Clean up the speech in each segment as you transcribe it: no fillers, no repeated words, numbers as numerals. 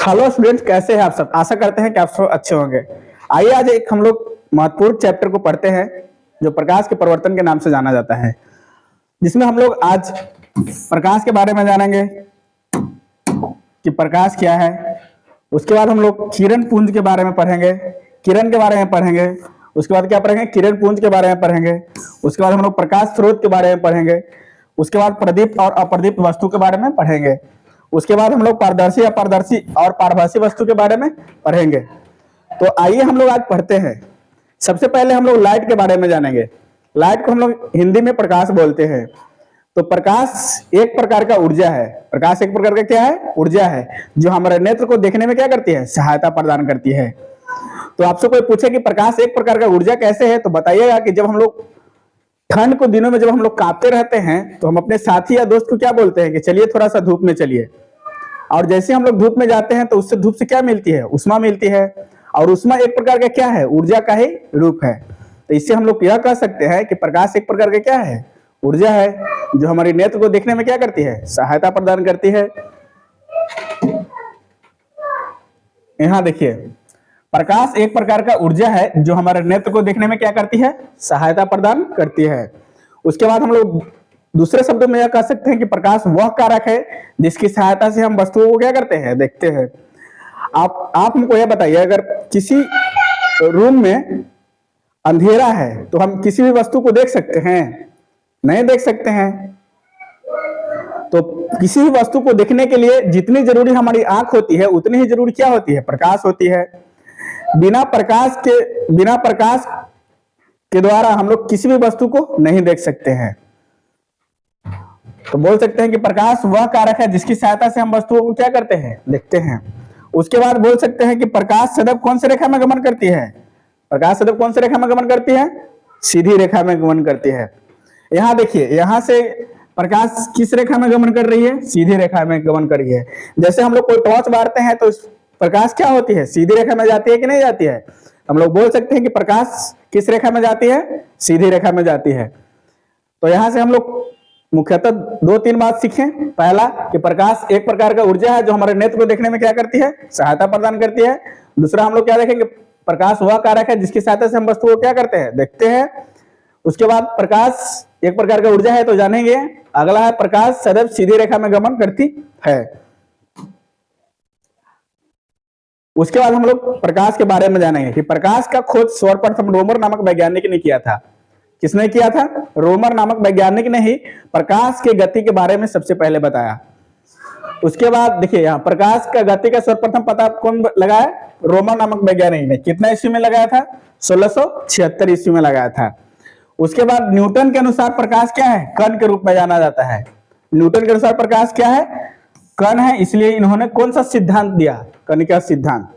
Hello students, कैसे हैं आप सब। आशा करते हैं कि आप सब अच्छे होंगे। आइए आज एक हम लोग महत्वपूर्ण चैप्टर को पढ़ते हैं जो प्रकाश के प्रवर्तन के नाम से जाना जाता है, जिसमें हम लोग आज प्रकाश के बारे में जानेंगे कि प्रकाश क्या है। उसके बाद हम लोग किरण पुंज के बारे में पढ़ेंगे, किरण के बारे में पढ़ेंगे। उसके बाद क्या पढ़ेंगे, किरण पुंज के बारे में पढ़ेंगे। उसके बाद हम लोग प्रकाश स्रोत के बारे में पढ़ेंगे। उसके बाद प्रदीप्त और अप्रदीप्त वस्तु के बारे में पढ़ेंगे। उसके बाद हम लोग पारदर्शी, अपारदर्शी और पारभासी वस्तु के बारे में पढ़ेंगे। तो आइए हम लोग आज पढ़ते हैं। सबसे पहले हम लोग लाइट के बारे में जानेंगे। लाइट को हम लोग हिंदी में प्रकाश बोलते हैं। तो प्रकाश एक प्रकार का ऊर्जा है। प्रकाश एक प्रकार का क्या है, ऊर्जा है, जो हमारे नेत्र को देखने में क्या करती है, सहायता प्रदान करती है। तो आपसे कोई पूछे कि प्रकाश एक प्रकार का ऊर्जा कैसे है, तो बताइएगा कि जब हम लोग ठंड को दिनों में जब हम लोग कांपते रहते हैं तो हम अपने साथी या दोस्त को क्या बोलते हैं कि चलिए थोड़ा सा धूप में चलिए। और जैसे हम लोग धूप में जाते हैं तो उससे धूप से क्या मिलती है, उष्मा मिलती है। और उष्मा एक प्रकार का क्या है, ऊर्जा का ही रूप है। तो इससे हम लोग यह कह सकते हैं कि प्रकाश एक प्रकार का क्या है, ऊर्जा है, जो हमारी नेत्र को देखने में क्या करती है, सहायता प्रदान करती है। यहाँ देखिए, प्रकाश एक प्रकार का ऊर्जा है जो हमारे नेत्र को देखने में क्या करती है, सहायता प्रदान करती है। उसके बाद हम लोग दूसरे शब्दों में यह कह सकते हैं कि प्रकाश वह कारक है जिसकी सहायता से हम वस्तुओं को क्या करते हैं, देखते हैं। आप हमको यह बताइए, अगर किसी रूम में अंधेरा है तो हम किसी भी वस्तु को देख सकते हैं, नहीं देख सकते हैं। तो किसी भी वस्तु को देखने के लिए जितनी जरूरी हमारी आंख होती है उतनी ही जरूरी क्या होती है, प्रकाश होती है। बिना प्रकाश के द्वारा हम लोग किसी भी वस्तु को नहीं देख सकते हैं। तो बोल सकते हैं कि प्रकाश वह कारक है जिसकी सहायता से हम वस्तुओं को क्या करते हैं, देखते हैं। उसके बाद बोल सकते हैं कि प्रकाश सदैव कौन सी रेखा में गमन करती है, प्रकाश सदैव कौन सी रेखा में गमन करती है, सीधी रेखा में गमन करती है। यहाँ देखिए, यहाँ से प्रकाश किस रेखा में गमन कर रही है, सीधी रेखा में गमन कर रही है। जैसे हम लोग कोई टॉर्च मारते हैं तो प्रकाश क्या होती है, सीधी रेखा में जाती है कि नहीं जाती है। हम लोग बोल सकते हैं कि प्रकाश किस रेखा में जाती है, सीधी रेखा में जाती है। तो यहां से हम लोग मुख्यतः 2-3 बात सीखें। पहला कि प्रकाश एक प्रकार का ऊर्जा है जो हमारे नेत्र को देखने में क्या करती है, सहायता प्रदान करती है। दूसरा हम लोग क्या देखेंगे, प्रकाश वह कारक है जिसकी सहायता से हम वस्तु को क्या करते हैं, देखते हैं। उसके बाद प्रकाश एक प्रकार का ऊर्जा है तो जानेंगे। अगला है प्रकाश सदैव सीधी रेखा में गमन करती है। उसके बाद हम लोग प्रकाश के बारे में जानेंगे कि प्रकाश का खोज सर्वप्रथम रोमर नामक वैज्ञानिक ने किया था। किसने किया था, रोमर नामक वैज्ञानिक ने ही प्रकाश के गति के बारे में सबसे पहले बताया। उसके बाद देखिए, यहाँ प्रकाश का गति का सर्वप्रथम पता कौन लगाया, रोमर नामक वैज्ञानिक ने। कितना ईस्वी में लगाया था, 1676 ईस्वी में लगाया था। उसके बाद न्यूटन के अनुसार प्रकाश क्या है, कण के रूप में जाना जाता है। न्यूटन के अनुसार प्रकाश क्या है, कण है, इसलिए इन्होंने कौन सा सिद्धांत दिया, कण का सिद्धांत।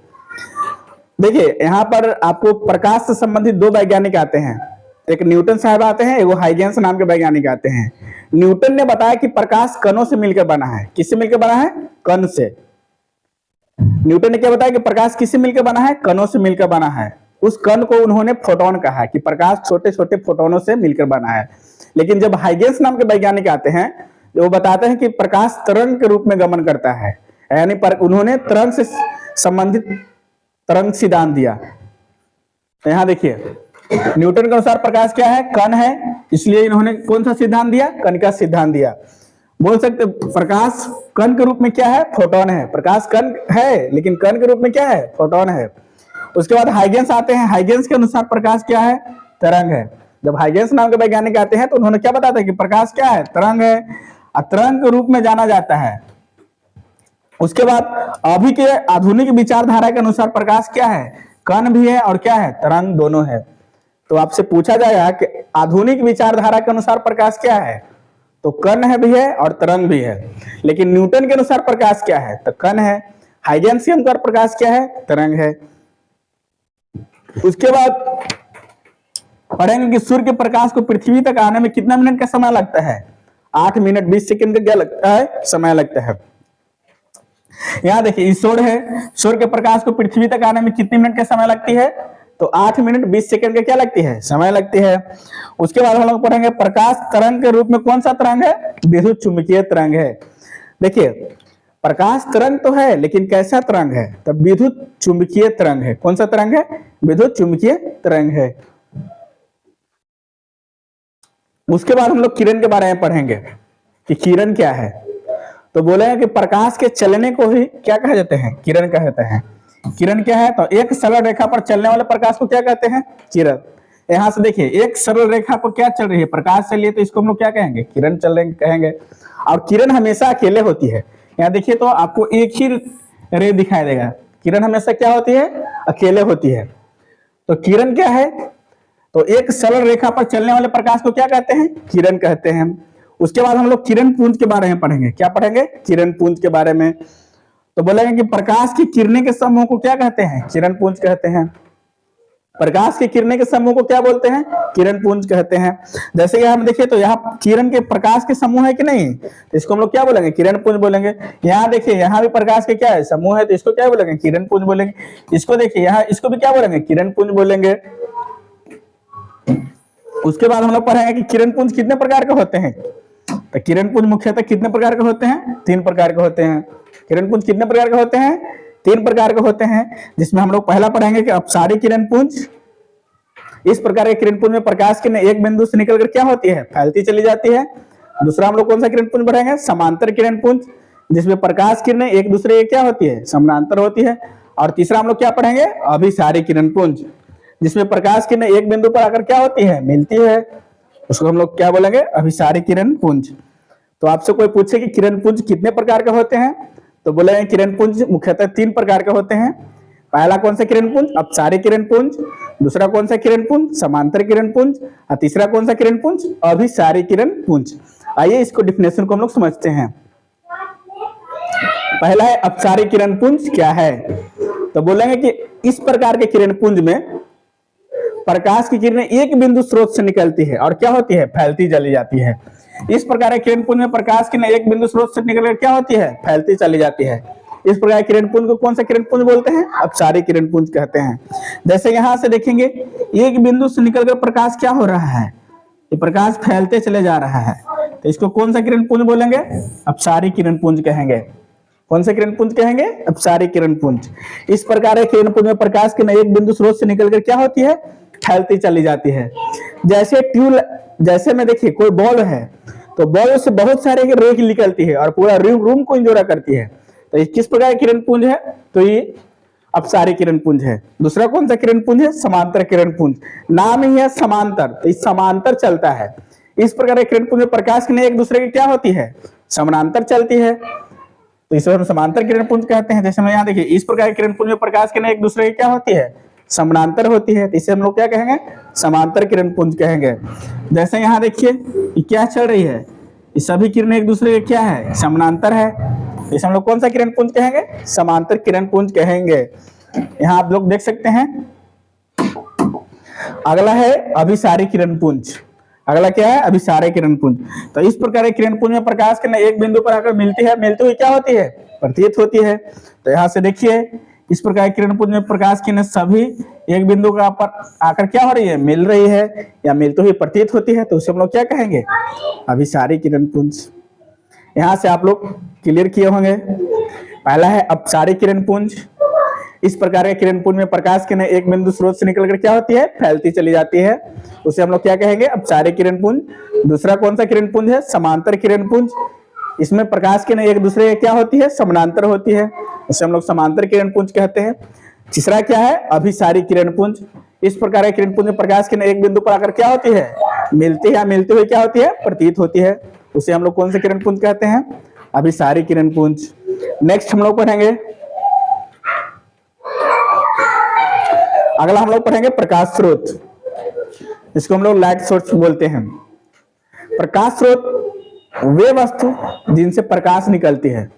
देखिए यहाँ पर आपको प्रकाश से संबंधित 2 वैज्ञानिक आते हैं, एक न्यूटन साहब आते हैं, एक हाइगेंस नाम के वैज्ञानिक आते हैं। न्यूटन ने बताया कि प्रकाश कणों से मिलकर बना है। किससे मिलकर बना है, कण से। न्यूटन ने क्या बताया कि प्रकाश किससे मिलकर बना है, कणों से मिलकर बना है। उस कण को उन्होंने फोटोन कहा कि प्रकाश छोटे छोटे फोटोनों से मिलकर बना है। लेकिन जब हाइगेंस नाम के वैज्ञानिक आते हैं, वो बताते हैं कि प्रकाश तरंग के रूप में गमन करता है, यानी पर उन्होंने तरंग से संबंधित तरंग सिद्धांत दिया। यहाँ देखिए, न्यूटन के अनुसार प्रकाश क्या है, कण है, इसलिए इन्होंने कौन सा सिद्धांत दिया, कण का सिद्धांत दिया। बोल सकते प्रकाश कण के रूप में क्या है, फोटोन है। प्रकाश कण है लेकिन कण के रूप में क्या है, फोटोन है। उसके बाद हाइगेंस आते हैं, हाइगेंस के अनुसार प्रकाश क्या है, तरंग है। जब हाइगेंस नाम के वैज्ञानिक आते हैं तो उन्होंने क्या बताया कि प्रकाश क्या है, तरंग है, तरंग के रूप में जाना जाता है। उसके बाद अभी के आधुनिक विचारधारा के अनुसार प्रकाश क्या है, कण भी है और क्या है, तरंग दोनों है। तो आपसे पूछा जाएगा कि आधुनिक विचारधारा के अनुसार प्रकाश क्या है, तो कण है भी है और तरंग भी है। लेकिन न्यूटन के अनुसार प्रकाश क्या है, तो कण है। हाइगेंस के अनुसार प्रकाश क्या है, तरंग है। उसके बाद पढ़ेंगे कि सूर्य के प्रकाश को पृथ्वी तक आने में कितना मिनट का समय लगता है, 8 मिनट 20 सेकंड का क्या लगता है, समय लगता है। यहाँ देखिए, इस सूर्य है, सूर्य के प्रकाश को पृथ्वी तक आने में कितने मिनट का समय लगती है, तो 8 मिनट 20 सेकंड का क्या लगती है, समय लगती है। उसके बाद हम लोग पढ़ेंगे प्रकाश तरंग के रूप में कौन सा तरंग है, विद्युत चुंबकीय तरंग है। देखिए प्रकाश तरंग तो है, लेकिन कैसा तरंग है? तब विद्युत चुंबकीय तरंग है। कौन सा तरंग है? विद्युत चुंबकीय तरंग है। उसके बाद हम लोग किरण के बारे में पढ़ेंगे कि किरण क्या है। तो बोलेंगे कि प्रकाश के चलने को ही क्या कहा जाते हैं? किरण कहते हैं। किरण क्या है? तो एक सरल रेखा पर चलने वाले प्रकाश को क्या कहते हैं? किरण। यहां से देखिए, एक सरल रेखा पर क्या चल रही है? प्रकाश चल रही है, तो इसको हम लोग क्या कहेंगे? किरण चल रही कहेंगे। और किरण हमेशा अकेले होती है। यहाँ देखिए तो आपको एक ही रे दिखाई देगा। किरण हमेशा क्या होती है? अकेले होती है। तो किरण क्या है? तो एक सरल रेखा पर चलने वाले प्रकाश को क्या कहते हैं? किरण कहते हैं। उसके बाद हम लोग किरण पुंज के बारे में पढ़ेंगे। क्या पढ़ेंगे? किरण पुंज के बारे में। तो बोलेंगे कि प्रकाश की किरणें के समूह को क्या कहते हैं? किरण पुंज कहते हैं। प्रकाश की किरणें के समूह को क्या बोलते हैं? किरण पुंज कहते हैं। जैसे कि हम देखिए तो यहाँ किरण के प्रकाश के समूह है कि नहीं, तो इसको हम लोग क्या बोलेंगे? किरण पुंज बोलेंगे। यहाँ देखिए, यहाँ भी प्रकाश के क्या है? समूह है, तो इसको क्या बोलेंगे? किरण पुंज बोलेंगे। इसको देखिए, यहाँ इसको भी क्या बोलेंगे? किरण पुंज बोलेंगे। उसके बाद हम लोग पढ़ेंगे कि किरण पुंज कितने प्रकार के होते हैं। तो किरण पुंज मुख्यतः कितने प्रकार के होते हैं? 3 प्रकार के होते हैं। किरण पुंज कितने प्रकार के होते हैं? 3 प्रकार के होते हैं, जिसमें हम लोग पहला पढ़ेंगे कि अपसारी किरण पुंज। इस प्रकार के किरण पुंज में प्रकाश किरण एक बिंदु से निकलकर क्या होती है? फैलती चली जाती है। दूसरा हम लोग कौन सा किरण पुंज पढ़ेंगे? समांतर किरण पुंज, जिसमें प्रकाश किरणें एक दूसरे के क्या होती है? समानांतर होती है। और तीसरा हम लोग क्या पढ़ेंगे? अभिसारी किरण पुंज, जिसमें प्रकाश किरणें एक बिंदु पर आकर क्या होती है? मिलती है। उसको हम लोग क्या बोलेंगे? अभिसारी किरण पुंज। तो आपसे कोई पूछे कि किरण पुंज कितने प्रकार के होते हैं, तो बोलेंगे किरण पुंज मुख्यतः 3 प्रकार के होते हैं। पहला कौन सा किरण पुंज? अपसारी किरण पुंज। दूसरा कौन सा किरण पुंज? समांतर किरण पुंज। और तीसरा कौन सा किरण पुंज? अभिसारी किरण पुंज। आइए इसको डिफिनेशन को हम लोग समझते हैं। पहला है अपसारी किरण पुंज क्या है। तो बोलेंगे कि इस प्रकार के किरण पुंज में प्रकाश की किरणें एक बिंदु स्रोत से निकलती है और क्या होती है? फैलती चली जाती है। इस प्रकार के किरण पुंज में प्रकाश की किरणें एक बिंदु स्रोत से निकलकर क्या होती है? फैलती चली जाती है। इस प्रकार के किरण पुंज को कौन सा किरण पुंज बोलते हैं? अपसारी किरण पुंज कहते हैं। जैसे यहां से देखेंगे, एक बिंदु से निकलकर प्रकाश क्या हो रहा है? ये प्रकाश फैलते चले जा रहा है, तो इसको कौन सा किरण पुंज बोलेंगे? अपसारी किरण पुंज कहेंगे। कौन सा किरण पुंज कहेंगे? अपसारी किरण पुंज। इस प्रकार के किरण पुंज में प्रकाश की एक बिंदु स्रोत से निकलकर क्या होती है? फैलती चली जाती है। जैसे में देखिए कोई बॉल है, तो बॉल से बहुत सारे रे निकलती है और पूरा रूम को इंजोरा करती है। तो ये किस प्रकार किरण पुंज है? तो ये अपसारी किरण पुंज है। दूसरा कौन सा किरण पुंज है? समांतर किरण पुंज। नाम ही है समांतर, तो इस समांतर चलता है। इस प्रकार के किरण पुंज में प्रकाश की एक दूसरे की क्या होती है? समानांतर चलती है, तो इसे हम समांतर किरण पुंज कहते हैं। जैसे हम यहाँ देखिए, इस प्रकार के किरण पुंज में प्रकाश की एक दूसरे की क्या होती है? समानांतर होती है, तो इसे हम लोग क्या कहेंगे? समांतर किरण पुंज कहेंगे। जैसे यहाँ देखिए, ये क्या चल रही है? ये सभी किरणें एक दूसरे के क्या है? समानांतर है, इसे हम लोग कौन सा किरण पुंज कहेंगे? समांतर किरण पुंज कहेंगे। यहाँ आप लोग देख सकते हैं। अगला है अभिसारी किरण पुंज। अगला क्या है? अभिसारी किरण पुंज। तो इस प्रकार किरण पुंज में प्रकाश किरण एक बिंदु पर आकर मिलती है, मिलती हुई क्या होती है? प्रतीत होती है। तो यहाँ से देखिए, इस प्रकार किरण पुंज में प्रकाश किरण सभी एक बिंदु का पर आकर क्या हो रही है? मिल रही है या मिलती हुई प्रतीत होती है, तो उसे हम लोग क्या कहेंगे? अभिसारी किरण पुंज। यहाँ से आप लोग क्लियर किए होंगे। पहला है अपसारी किरण पुंज। इस प्रकार के किरण पुंज में प्रकाश किरण एक बिंदु स्रोत से निकलकर क्या होती है? फैलती चली जाती है, उसे हम लोग क्या कहेंगे? अपसारी किरण पुंज। दूसरा कौन सा किरण पुंज है? समांतर किरण पुंज। इसमें प्रकाश किरण एक दूसरे के क्या होती है? समानांतर होती है, उसे हम लोग समांतर किरण पुंज कहते हैं। तीसरा क्या है? अभिसारी किरण पुंज। इस प्रकार के किरण पुंज में प्रकाश किरण एक बिंदु पर आकर क्या होती है? मिलती है, मिलती हुई क्या होती है? प्रतीत होती है, उसे हम लोग कौन से किरण पुंज कहते हैं? अभिसारी किरण पुंज। नेक्स्ट हम लोग पढ़ेंगे, अगला हम लोग पढ़ेंगे प्रकाश स्रोत। इसको हम लोग लाइट सोर्स बोलते हैं। प्रकाश स्रोत वे वस्तु जिनसे प्रकाश निकलती है,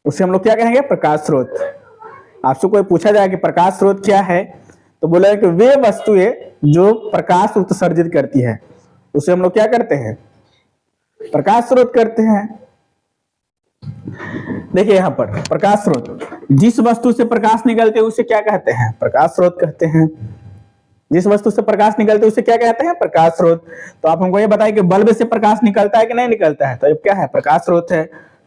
उसे हम लोग क्या कहेंगे? प्रकाश स्रोत। आपसे कोई पूछा जाए कि प्रकाश स्रोत क्या है, तो बोला कि वे वस्तुएं जो प्रकाश उत्सर्जित करती है, उसे हम लोग क्या करते हैं? प्रकाश स्रोत करते हैं। देखिए यहाँ पर प्रकाश स्रोत, जिस वस्तु से प्रकाश निकलते हैं उसे क्या कहते हैं? प्रकाश स्रोत कहते हैं। जिस वस्तु से प्रकाश निकलते हैं उसे क्या कहते हैं? प्रकाश स्रोत। तो आप हमको ये बताइए कि बल्ब से प्रकाश निकलता है कि नहीं निकलता है, तो अब क्या है? प्रकाश स्रोत है।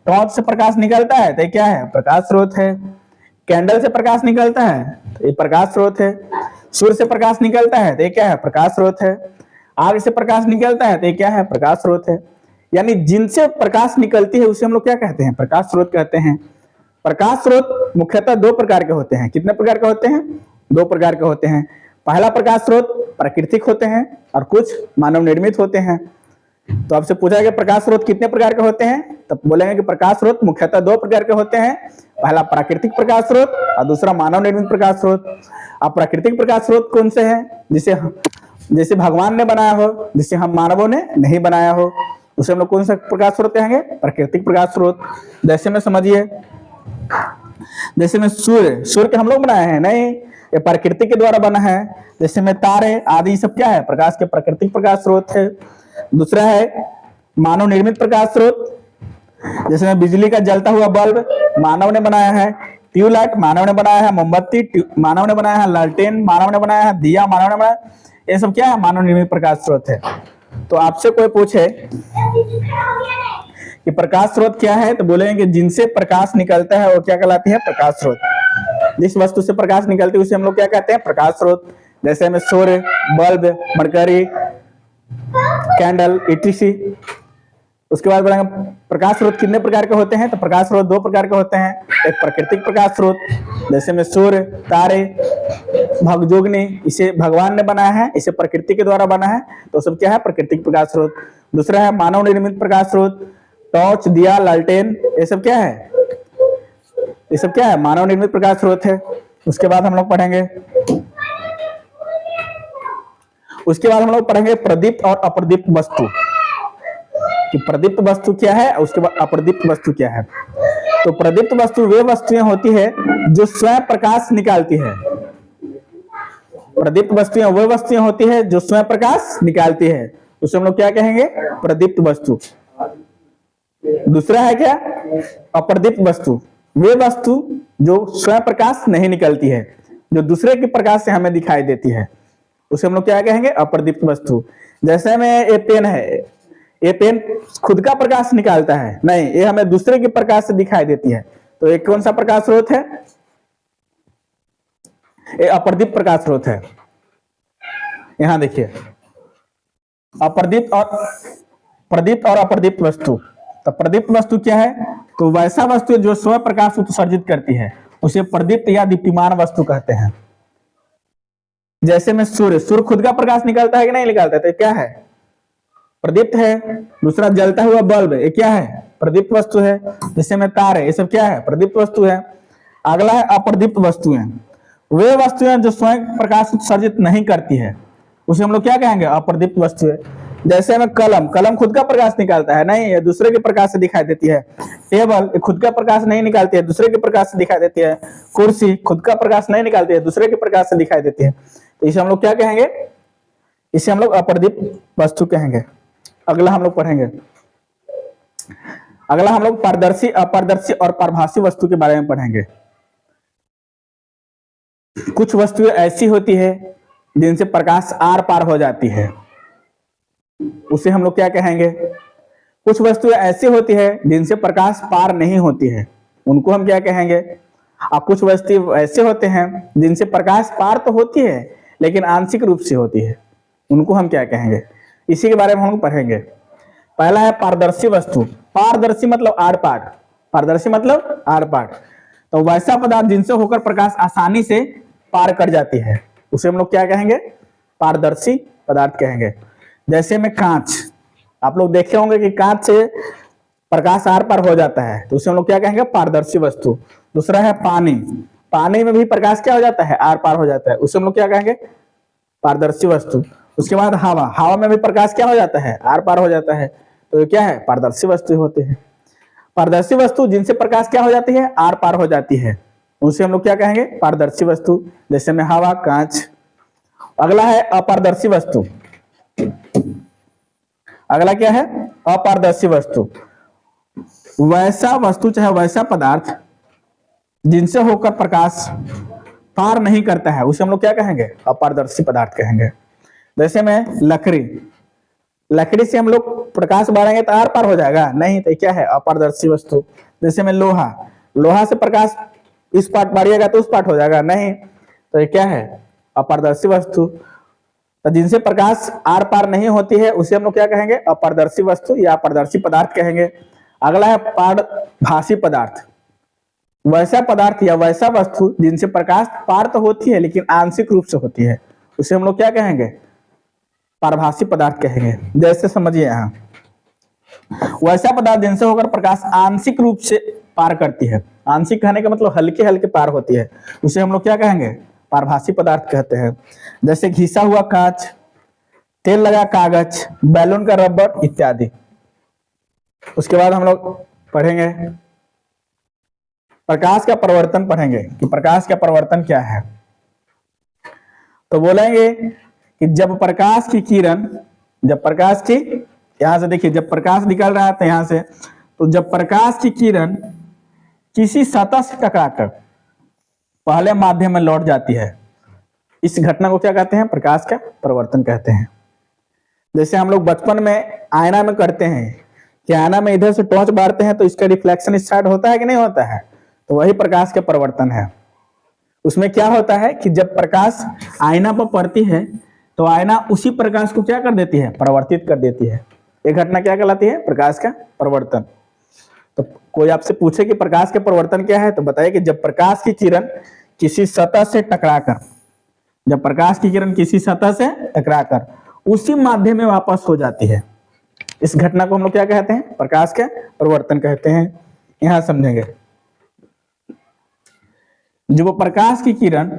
टॉर्च से प्रकाश निकलता है तो ये क्या है? प्रकाश स्रोत है। कैंडल से प्रकाश निकलता है तो ये प्रकाश स्रोत है। सूर्य से प्रकाश निकलता है तो ये क्या है? प्रकाश स्रोत है। आग से प्रकाश निकलता है तो ये क्या है? प्रकाश स्रोत है। यानी जिनसे प्रकाश निकलती है उसे हम लोग क्या कहते हैं? प्रकाश स्रोत कहते हैं। प्रकाश स्रोत मुख्यतः दो प्रकार के होते हैं। कितने प्रकार के होते हैं? दो प्रकार के होते हैं। पहला प्रकाश स्रोत प्राकृतिक होते हैं और कुछ मानव निर्मित होते हैं। तो आपसे पूछा गया प्रकाश स्रोत कितने प्रकार के होते हैं, तब बोलेंगे कि प्रकाश स्रोत मुख्यतः दो प्रकार के होते हैं। पहला प्राकृतिक प्रकाश स्रोत और दूसरा मानव निर्मित प्रकाश स्रोत। अब प्राकृतिक प्रकाश स्रोत कौन से हैं? जैसे भगवान ने बनाया हो, जिसे हम मानवों ने नहीं बनाया हो, उसे हम लोग कौन सा प्रकाश स्रोत कहेंगे? प्राकृतिक प्रकाश स्रोत। जैसे में समझिए, जैसे में सूर्य के हम लोग बनाए हैं? नहीं, ये प्रकृति के द्वारा बना है। जैसे में तारे आदि सब क्या है? प्रकाश के प्राकृतिक प्रकाश स्रोत है। दूसरा है मानव निर्मित प्रकाश स्रोत। जैसे में बिजली का जलता हुआ बल्ब मानव ने बनाया है, ट्यूबलाइट मानव ने बनाया है, मोमबत्ती मानव ने बनाया है, लालटेन मानव ने बनाया है, दिया मानव ने बनाया, ये सब क्या है? मानव निर्मित प्रकाश स्रोत है। तो आपसे कोई पूछे कि प्रकाश स्रोत क्या है, तो बोलेंगे कि जिनसे प्रकाश निकलता है वो क्या कहलाती है? प्रकाश स्रोत। जिस वस्तु से प्रकाश निकलती है उसे हम लोग क्या कहते हैं? प्रकाश स्रोत। जैसे में सूर्य, बल्ब, मरकरी, कैंडल, etc। उसके बाद बोलेंगे प्रकाश स्रोत कितने प्रकार के होते हैं, तो प्रकाश स्रोत दो प्रकार के होते हैं। एक प्राकृतिक प्रकाश स्रोत, जैसे में सूर्य, तारे, भगजोगनी, इसे भगवान ने बनाया है, इसे प्रकृति के द्वारा बना है, तो सब क्या है? प्राकृतिक प्रकाश स्रोत। दूसरा है मानव निर्मित प्रकाश स्रोत, टॉर्च, दिया, लालटेन, ये सब क्या है? ये सब क्या है? मानव निर्मित प्रकाश स्रोत है। उसके बाद हम लोग पढ़ेंगे प्रदीप्त और अप्रदीप्त वस्तु, कि प्रदीप्त वस्तु क्या है, उसके बाद अप्रदीप्त वस्तु क्या है। तो प्रदीप्त वस्तु वे वस्तुएं होती है जो स्वयं प्रकाश निकालती है। प्रदीप्त वस्तुएं वे वस्तुएं होती है जो स्वयं प्रकाश निकालती है, उसे हम लोग क्या कहेंगे? प्रदीप्त वस्तु। दूसरा है क्या? अप्रदीप्त वस्तु, वे वस्तु जो स्वयं प्रकाश नहीं निकलती है, जो दूसरे के प्रकाश से हमें दिखाई देती है, उसे हम लोग क्या कहेंगे? अप्रदीप्त वस्तु। जैसे में ये पेन है, ये पेन खुद का प्रकाश निकालता है नहीं, ये हमें दूसरे के प्रकाश से दिखाई देती है, तो ये कौन सा प्रकाश स्रोत है? ये अप्रदीप्त प्रकाश स्रोत है। यहां देखिए, प्रदीप्त और अप्रदीप्त वस्तु। तो प्रदीप्त वस्तु क्या है? तो वैसा वस्तु जो स्वयं प्रकाश उत्सर्जित करती है उसे प्रदीप्त या दीप्तिमान वस्तु कहते हैं। जैसे में सूर्य खुद का प्रकाश निकालता है कि नहीं निकालता है, तो क्या है? प्रदीप्त है। दूसरा जलता हुआ बल्ब, ये क्या है? प्रदीप्त वस्तु है। जैसे में तारे, ये सब क्या है? प्रदीप्त वस्तु है। अगला है अप्रदीप्त वस्तुएं, वे वस्तुएं जो स्वयं प्रकाश उत्सर्जित नहीं करती है, उसे हम लोग क्या कहेंगे? अप्रदीप्त वस्तुएं। जैसे में कलम खुद का प्रकाश निकालता है नहीं, ये दूसरे के प्रकाश से दिखाई देती है। टेबल खुद का प्रकाश नहीं निकालती है, दूसरे के प्रकाश से दिखाई देती है। कुर्सी खुद का प्रकाश नहीं निकालती है, दूसरे के प्रकाश से दिखाई देती है। तो इसे हम लोग क्या कहेंगे? इसे हम लोग अप्रदीप्त वस्तु कहेंगे। अगला हम लोग पारदर्शी, अपारदर्शी और पारभासी वस्तु के बारे में पढ़ेंगे। कुछ वस्तुएं ऐसी होती है जिनसे प्रकाश आर पार हो जाती है, उसे हम लोग क्या कहेंगे? कुछ वस्तुएं ऐसी होती है जिनसे प्रकाश पार नहीं होती है, उनको हम क्या कहेंगे? और कुछ वस्तु ऐसे होते हैं जिनसे प्रकाश पार तो होती है लेकिन आंशिक रूप से होती है, उनको हम क्या कहेंगे? इसी के बारे में हम पढ़ेंगे। पहला है पारदर्शी वस्तु। पारदर्शी मतलब आर पार, पारदर्शी मतलब आर पार। तो वैसा पदार्थ जिनसे होकर प्रकाश आसानी से पार कर जाती है, उसे हम लोग क्या कहेंगे? पारदर्शी पदार्थ कहेंगे। जैसे में कांच, आप लोग देखे होंगे कि कांच से प्रकाश आर पार हो जाता है, तो उसे हम लोग क्या कहेंगे? पारदर्शी वस्तु। दूसरा है पानी में भी प्रकाश क्या हो जाता है? आर पार हो जाता है, उसे हम लोग क्या कहेंगे? पारदर्शी वस्तु। उसके बाद हवा में भी प्रकाश क्या हो जाता है? आर पार हो जाता है, तो ये क्या है? पारदर्शी वस्तु होते हैं। पारदर्शी वस्तु जिनसे प्रकाश क्या हो जाती है? आर पार हो जाती है, उसे हम लोग क्या कहेंगे? पारदर्शी वस्तु। जैसे में हवा, कांच। अगला है अपारदर्शी वस्तु। अगला क्या है? अपारदर्शी वस्तु। वैसा वस्तु चाहे वैसा पदार्थ जिनसे होकर प्रकाश पार नहीं करता है, उसे हम लोग क्या कहेंगे? अपारदर्शी पदार्थ कहेंगे। जैसे में लकड़ी, लकड़ी से हम लोग प्रकाश बाढ़ेंगे तो आर पार हो जाएगा नहीं, तो क्या है अपारदर्शी वस्तु। जैसे में लोहा, लोहा से प्रकाश इस पार्ट बाढ़िएगा तो उस पार्ट हो जाएगा नहीं, तो ये क्या है अपारदर्शी वस्तु। तो जिनसे प्रकाश आर पार नहीं होती है उसे हम लोग क्या कहेंगे अपारदर्शी वस्तु या अपारदर्शी पदार्थ कहेंगे। अगला है पारभासी पदार्थ, वैसा पदार्थ या वैसा वस्तु जिनसे प्रकाश पार तो होती है लेकिन आंशिक रूप से होती है, उसे हम लोग क्या कहेंगे पारभासी पदार्थ कहेंगे। जैसे समझिए यहाँ, वैसा पदार्थ जिनसे होकर प्रकाश आंशिक रूप से पार करती है, आंशिक कहने का मतलब हल्के हल्के पार होती है, उसे हम लोग क्या कहेंगे पारभासी पदार्थ कहते हैं। जैसे घिसा हुआ कांच, तेल लगा कागज, बैलून का रबर इत्यादि। उसके बाद हम लोग पढ़ेंगे प्रकाश का परिवर्तन, पढ़ेंगे कि प्रकाश का परिवर्तन क्या है। तो बोलेंगे कि जब प्रकाश की किरण, जब प्रकाश की, यहां से देखिए जब प्रकाश निकल रहा था यहां से, तो जब प्रकाश की किरण किसी सतह से टकराकर पहले माध्यम में लौट जाती है, इस घटना को क्या कहते हैं प्रकाश का परिवर्तन कहते हैं। जैसे हम लोग बचपन में आईना में करते हैं कि आईना में इधर से टॉर्च मारते हैं तो इसका रिफ्लेक्शन स्टार्ट होता है कि नहीं होता है, तो वही प्रकाश का परिवर्तन है। उसमें क्या होता है कि जब प्रकाश आईना पर पड़ती है तो आईना उसी प्रकाश को क्या कर देती है परिवर्तित कर देती है। ये घटना क्या कहलाती है प्रकाश का परिवर्तन। तो कोई आपसे पूछे कि प्रकाश का परिवर्तन क्या है, तो बताइए कि जब प्रकाश की किरण किसी सतह से टकराकर, जब प्रकाश की किरण किसी सतह से टकराकर उसी माध्यम में वापस हो जाती है, इस घटना को हम लोग क्या कहते हैं प्रकाश का परिवर्तन कहते हैं। यहां समझेंगे जब प्रकाश की किरण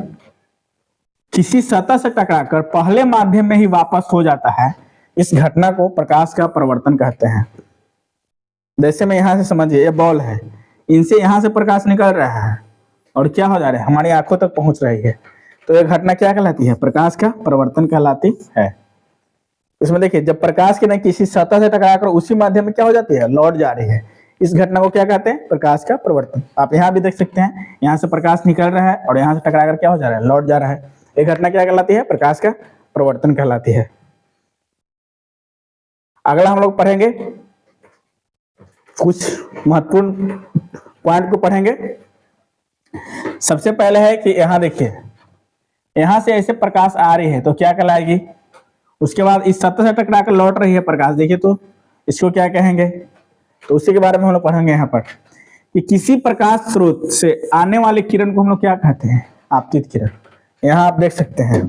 किसी सतह से टकराकर पहले माध्यम में ही वापस हो जाता है, इस घटना को प्रकाश का परिवर्तन कहते हैं। जैसे में यहां से समझिए ये बॉल है, इनसे यहां से प्रकाश निकल रहा है और क्या हो जा रहा है हमारी आंखों तक पहुंच रही है, तो यह घटना क्या कहलाती है प्रकाश का परिवर्तन कहलाती है। इसमें देखिए जब प्रकाश की किरण किसी सतह से टकराकर उसी माध्यम में क्या हो जाती है लौट जा रही है, इस घटना को क्या कहते हैं प्रकाश का परिवर्तन। आप यहाँ भी देख सकते हैं यहाँ से प्रकाश निकल रहा है और यहाँ से टकराकर क्या हो जा रहा है लौट जा रहा है, ये घटना क्या कहलाती है प्रकाश का परिवर्तन कहलाती है। अगला हम लोग पढ़ेंगे कुछ महत्वपूर्ण पॉइंट को पढ़ेंगे। सबसे पहले है कि यहाँ देखिए यहां से ऐसे प्रकाश आ रही है तो क्या कहलाएगी, उसके बाद इस सतह से टकराकर लौट रही है प्रकाश, देखिए तो इसको क्या कहेंगे, तो उसी के बारे में हम लोग पढ़ेंगे यहाँ पर कि किसी प्रकाश स्रोत से आने वाली किरण को हम लोग क्या कहते हैं आपतित किरण। यहाँ आप देख सकते हैं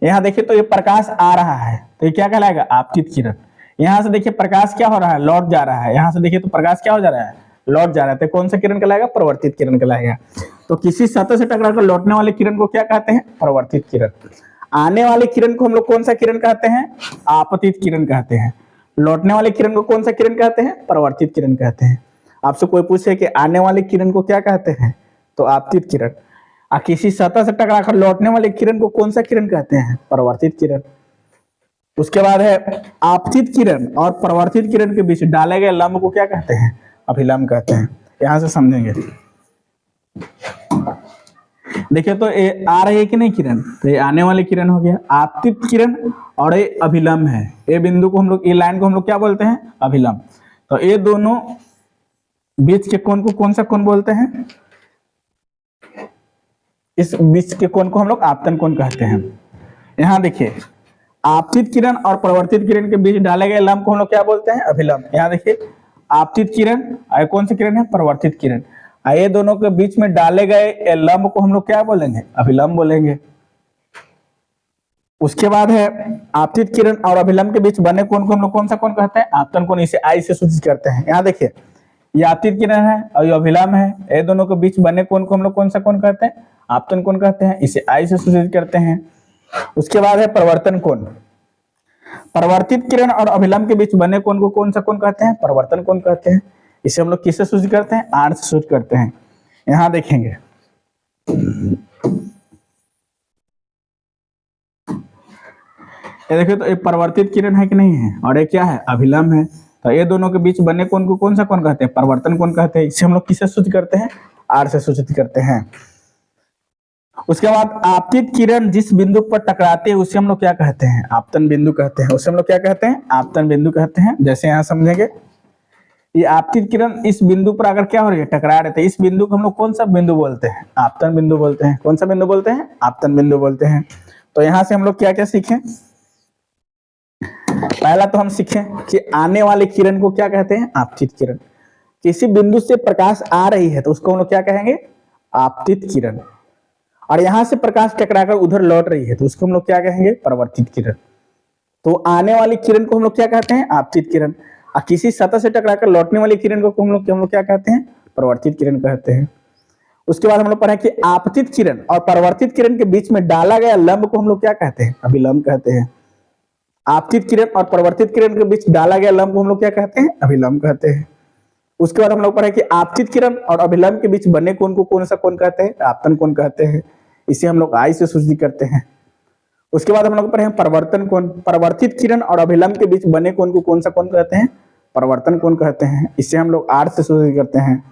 यहाँ देखिए तो ये प्रकाश आ रहा है तो ये क्या कहलाएगा आपतित किरण। यहाँ से देखिए प्रकाश क्या हो रहा है लौट जा रहा है, यहाँ से देखिए तो प्रकाश क्या हो जा रहा है लौट जा रहा है, तो कौन सा किरण कहलाएगा परिवर्तित किरण कहलाएगा। तो किसी सतह से टकराकर लौटने वाले किरण को क्या कहते हैं परिवर्तित किरण। आने वाले किरण को हम लोग कौन सा किरण कहते हैं आपतित किरण कहते हैं। लौटने वाले किरण को कौन सा किरण कहते हैं परिवर्तित किरण कहते हैं। आपसे कोई पूछे कि आने वाले किरण को क्या कहते हैं तो आपतित किरण, और किसी सतह से टकराकर लौटने वाले किरण को कौन सा किरण कहते हैं परिवर्तित किरण। उसके बाद है आपतित किरण और परिवर्तित किरण के बीच डाले गए लंब को क्या कहते हैं अभिलंब कहते हैं। यहां से समझेंगे देखिए तो ये आ रही है कि नहीं किरण, तो ये आने वाली किरण हो गया आपतित किरण और ये अभिलंब है, ये बिंदु को हम लोग ये लाइन को हम लोग क्या बोलते हैं अभिलंब। तो ये दोनों बीच के कोण को कौन सा कोण बोलते हैं, इस बीच के कोण को हम लोग आपतन कोण कहते हैं। यहाँ देखिए आपतित किरण और परिवर्तित किरण के बीच डाले गए लंब को हम लोग क्या बोलते हैं अभिलंब। यहाँ देखिए आपतित किरण और कौन सी किरण है परिवर्तित किरण, ये दोनों के बीच में डाले गए लंब को हम लोग क्या बोलेंगे अभिलंब बोलेंगे। उसके बाद है आपतित किरण और अभिलंब के बीच बने कोण को हम लोग कौन सा कोण कहते हैं आपतन कोण, इसे आई से सूचित करते हैं। यहाँ देखिए ये आपतित किरण है और ये अभिलंब है, ये दोनों के बीच बने कोण को हम लोग कौन सा कोण कहते हैं आपतन कोण कहते हैं, इसे आई से सूचित करते हैं। उसके बाद है परिवर्तन कोण, परिवर्तित किरण और अभिलंब के बीच बने कोण को कौन सा कोण कहते हैं परिवर्तन कोण कहते हैं, इसे हम लोग किससे सूचित करते हैं आर से सूचित करते हैं। यहां देखेंगे ये देखिए तो ये परिवर्तित किरण है कि नहीं है और ये क्या है अभिलंब है, तो ये दोनों के बीच बने कोण को कौन सा कोण कहते हैं परिवर्तन कोण कहते हैं, इसे हम लोग किससे सूचित करते हैं आर से सूचित करते हैं। उसके बाद आपतित किरण जिस बिंदु पर टकराते हैं उसे हम लोग क्या कहते हैं? आपतन बिंदु कहते हैं। उसे हम लोग क्या कहते हैं? आपतन बिंदु कहते हैं। जैसे यहाँ समझेंगे, ये आपतित किरण इस बिंदु पर अगर क्या हो रही है, टकरा रहे थे, इस बिंदु को हम लोग कौन सा बिंदु बोलते हैं? आपतन बिंदु बोलते हैं। कौन सा बिंदु बोलते हैं? आपतन बिंदु बोलते हैं। तो यहाँ से हम लोग क्या क्या सीखें? पहला तो हम सीखें कि आने वाली किरण को क्या कहते हैं? आपतित किरण। किसी बिंदु से प्रकाश आ रही है तो उसको हम लोग क्या कहेंगे? आपतित किरण। और यहां से प्रकाश टकराकर उधर लौट रही है तो उसको हम लोग क्या कहेंगे? परावर्तित किरण। तो आने वाली किरण को हम लोग क्या कहते हैं? आपतित किरण। और किसी सतह से टकराकर लौटने वाली किरण को हम लोग क्या कहते हैं? परावर्तित किरण कहते हैं। उसके बाद हम लोग पढ़े कि आपतित किरण और परावर्तित किरण के बीच में डाला गया लंब को हम लोग क्या कहते हैं? अभिलंब कहते हैं। आपतित किरण और परावर्तित किरण के बीच डाला गया लंब को हम लोग क्या कहते हैं? अभिलंब कहते हैं। उसके बाद हम लोग पढ़े कि आपतित किरण और अभिलंब के बीच बने कोण को कौन सा कोण कहते हैं? आपतन कोण कहते हैं। इसे हम लोग आई से सूचित करते हैं। उसके बाद हम लोग पढ़े परिवर्तन कोण। परावर्तित किरण और अभिलंब के बीच बने कोण को कौन सा कोण कहते हैं? परिवर्तन कोण कहते हैं। इसे हम लोग आर से सूचित करते हैं।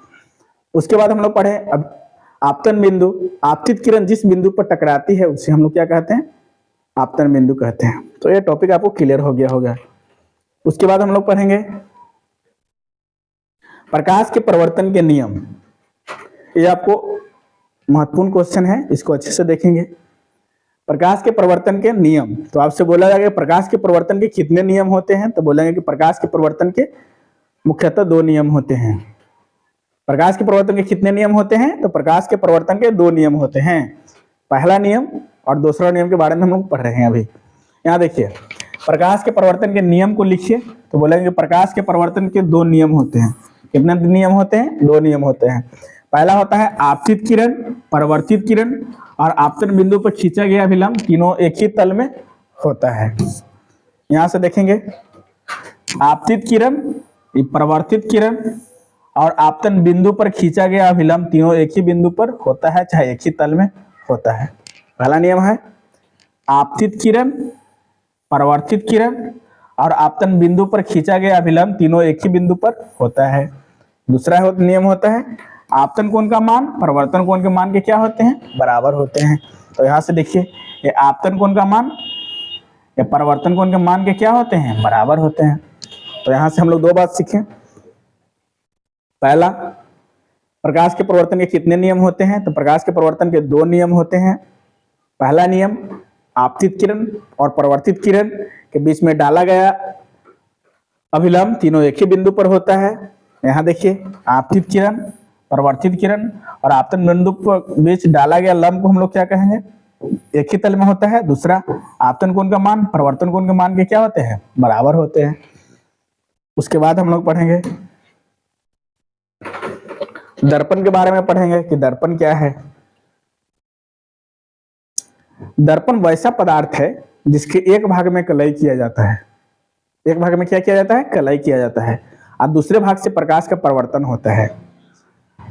उसके बाद हम लोग पढ़े अब आपतन बिंदु। आपतित किरण जिस बिंदु पर टकराती है उसे हम लोग क्या कहते हैं? आपतन बिंदु कहते हैं। तो ये टॉपिक आपको क्लियर हो गया होगा। उसके बाद हम लोग पढ़ेंगे प्रकाश के परिवर्तन के नियम। ये आपको महत्वपूर्ण क्वेश्चन है, इसको अच्छे से देखेंगे। प्रकाश के परिवर्तन के नियम, तो आपसे बोला जाएगा प्रकाश के परिवर्तन के कितने नियम होते हैं? तो बोलेंगे कि प्रकाश के परिवर्तन के मुख्यतः 2 नियम होते हैं। प्रकाश के परिवर्तन के कितने नियम होते हैं? तो प्रकाश के परिवर्तन के 2 नियम होते हैं। पहला नियम और दूसरा नियम के बारे में हम लोग पढ़ रहे हैं अभी। यहाँ देखिए, प्रकाश के परिवर्तन के नियम को लिखिए। तो बोलेंगे प्रकाश के परिवर्तन के 2 नियम होते हैं। कितने नियम होते हैं? 2 नियम होते हैं। पहला होता है आपतित किरण, परावर्तित किरण और आपतन बिंदु पर खींचा गया अभिलंब तीनों एक ही तल में होता है। यहां से देखेंगे, आपतित किरण, परावर्तित किरण और आपतन बिंदु पर खींचा गया अभिलंब तीनों एक ही बिंदु पर होता है, चाहे एक ही तल में होता है। पहला नियम है आपतित किरण, परावर्तित किरण और आपतन बिंदु पर खींचा गया अभिलंब तीनों एक ही बिंदु पर होता है। दूसरा नियम होता है आपतन कोण का मान परावर्तन कोण के मान के क्या होते हैं? बराबर होते हैं। तो यहाँ से देखिए, ये आपतन कोण का मान या परावर्तन कोण के मान के क्या होते हैं? बराबर होते हैं। तो यहाँ से हम लोग 2 बात सीखे। पहला, प्रकाश के परिवर्तन के कितने नियम होते हैं? तो प्रकाश के परिवर्तन के 2 नियम होते हैं। पहला नियम, आपतित किरण और परावर्तित किरण के बीच में डाला गया अभिलंब तीनों एक ही बिंदु पर होता है। यहाँ देखिए, आपतित किरण, परावर्तित किरण और आपतन बिंदु के बीच डाला गया लंब को हम लोग क्या कहेंगे? एक ही तल में होता है। दूसरा, आपतन कोण का मान परावर्तन कोण के मान के क्या होते हैं? बराबर होते हैं। उसके बाद हम लोग पढ़ेंगे दर्पण के बारे में पढ़ेंगे कि दर्पण क्या है। दर्पण वैसा पदार्थ है जिसके एक भाग में कलई किया जाता है। एक भाग में क्या किया जाता है? कलई किया जाता है और दूसरे भाग से प्रकाश का परिवर्तन होता है।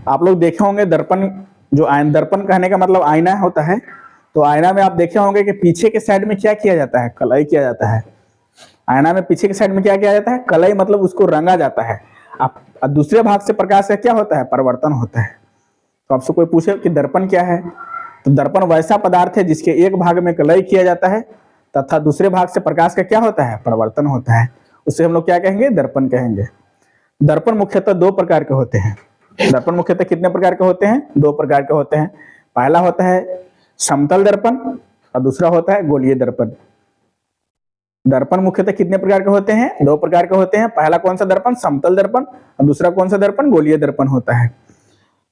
आप लोग देखे होंगे दर्पण, जो दर्पण कहने का मतलब आईना होता है। तो आईना में आप देखे होंगे कि पीछे के साइड में क्या किया जाता है? कलई किया जाता है। आईना में पीछे के साइड में क्या किया जाता है? कलई, मतलब उसको रंगा जाता है। आप दूसरे भाग से प्रकाश का क्या होता है? परिवर्तन होता है। तो आपसे कोई पूछे कि दर्पण क्या है, तो दर्पण वैसा पदार्थ है जिसके एक भाग में कलई किया जाता है तथा दूसरे भाग से प्रकाश का क्या होता है? परिवर्तन होता है। उसे हम लोग क्या कहेंगे? दर्पण कहेंगे। दर्पण मुख्यतः 2 प्रकार के होते हैं। दर्पण मुख्यतः कितने प्रकार के होते हैं? 2 प्रकार के होते हैं। पहला होता है समतल दर्पण और दूसरा होता है गोलीय दर्पण। दर्पण मुख्यतः कितने प्रकार के होते हैं? 2 प्रकार के होते हैं। पहला कौन सा दर्पण? समतल दर्पण और दूसरा कौन सा दर्पण? गोलीय दर्पण होता है।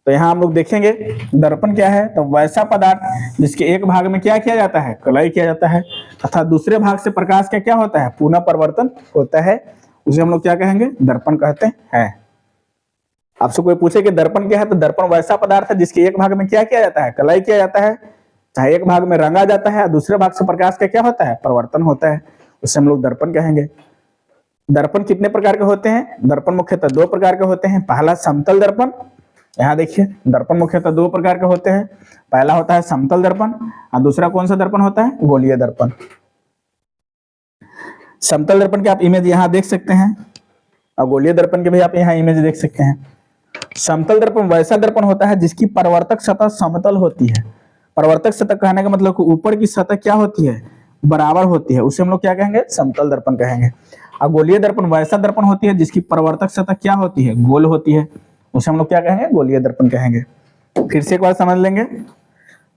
तो यहाँ हम लोग देखेंगे दर्पण क्या है, तो वैसा पदार्थ जिसके एक भाग में क्या किया जाता है? कलई किया जाता है तथा दूसरे भाग से प्रकाश का क्या होता है? पुनः परिवर्तन होता है। उसे हम लोग क्या कहेंगे? दर्पण कहते हैं। आपसे कोई पूछे कि दर्पण क्या है, तो दर्पण वैसा पदार्थ है जिसके एक भाग में क्या किया जाता है? कलई किया जाता है, चाहे एक भाग में रंगा जाता है और दूसरे भाग से प्रकाश का क्या होता है? परिवर्तन होता है। उसे हम लोग दर्पण कहेंगे। दर्पण कितने प्रकार के होते हैं? दर्पण मुख्यतः 2 प्रकार के होते हैं। पहला समतल दर्पण, यहाँ देखिए दर्पण मुख्यतः 2 प्रकार के होते हैं। पहला होता है समतल दर्पण और दूसरा कौन सा दर्पण होता है? गोलीय दर्पण। समतल दर्पण के आप इमेज यहाँ देख सकते हैं और गोलीय दर्पण के भी आप यहाँ इमेज देख सकते हैं। समतल दर्पण वैसा दर्पण होता है जिसकी परावर्तक सतह समतल होती है। परिवर्तक सतह कहने का मतलब कि ऊपर की सतह क्या होती है, बराबर होती है, उसे हम लोग क्या कहेंगे, समतल दर्पण कहेंगे। और गोलीय दर्पण वैसा दर्पण होती है जिसकी परिवर्तक सतह क्या होती है, गोल होती है, उसे हम लोग क्या कहेंगे, गोलीय दर्पण कहेंगे। फिर से एक बार समझ लेंगे,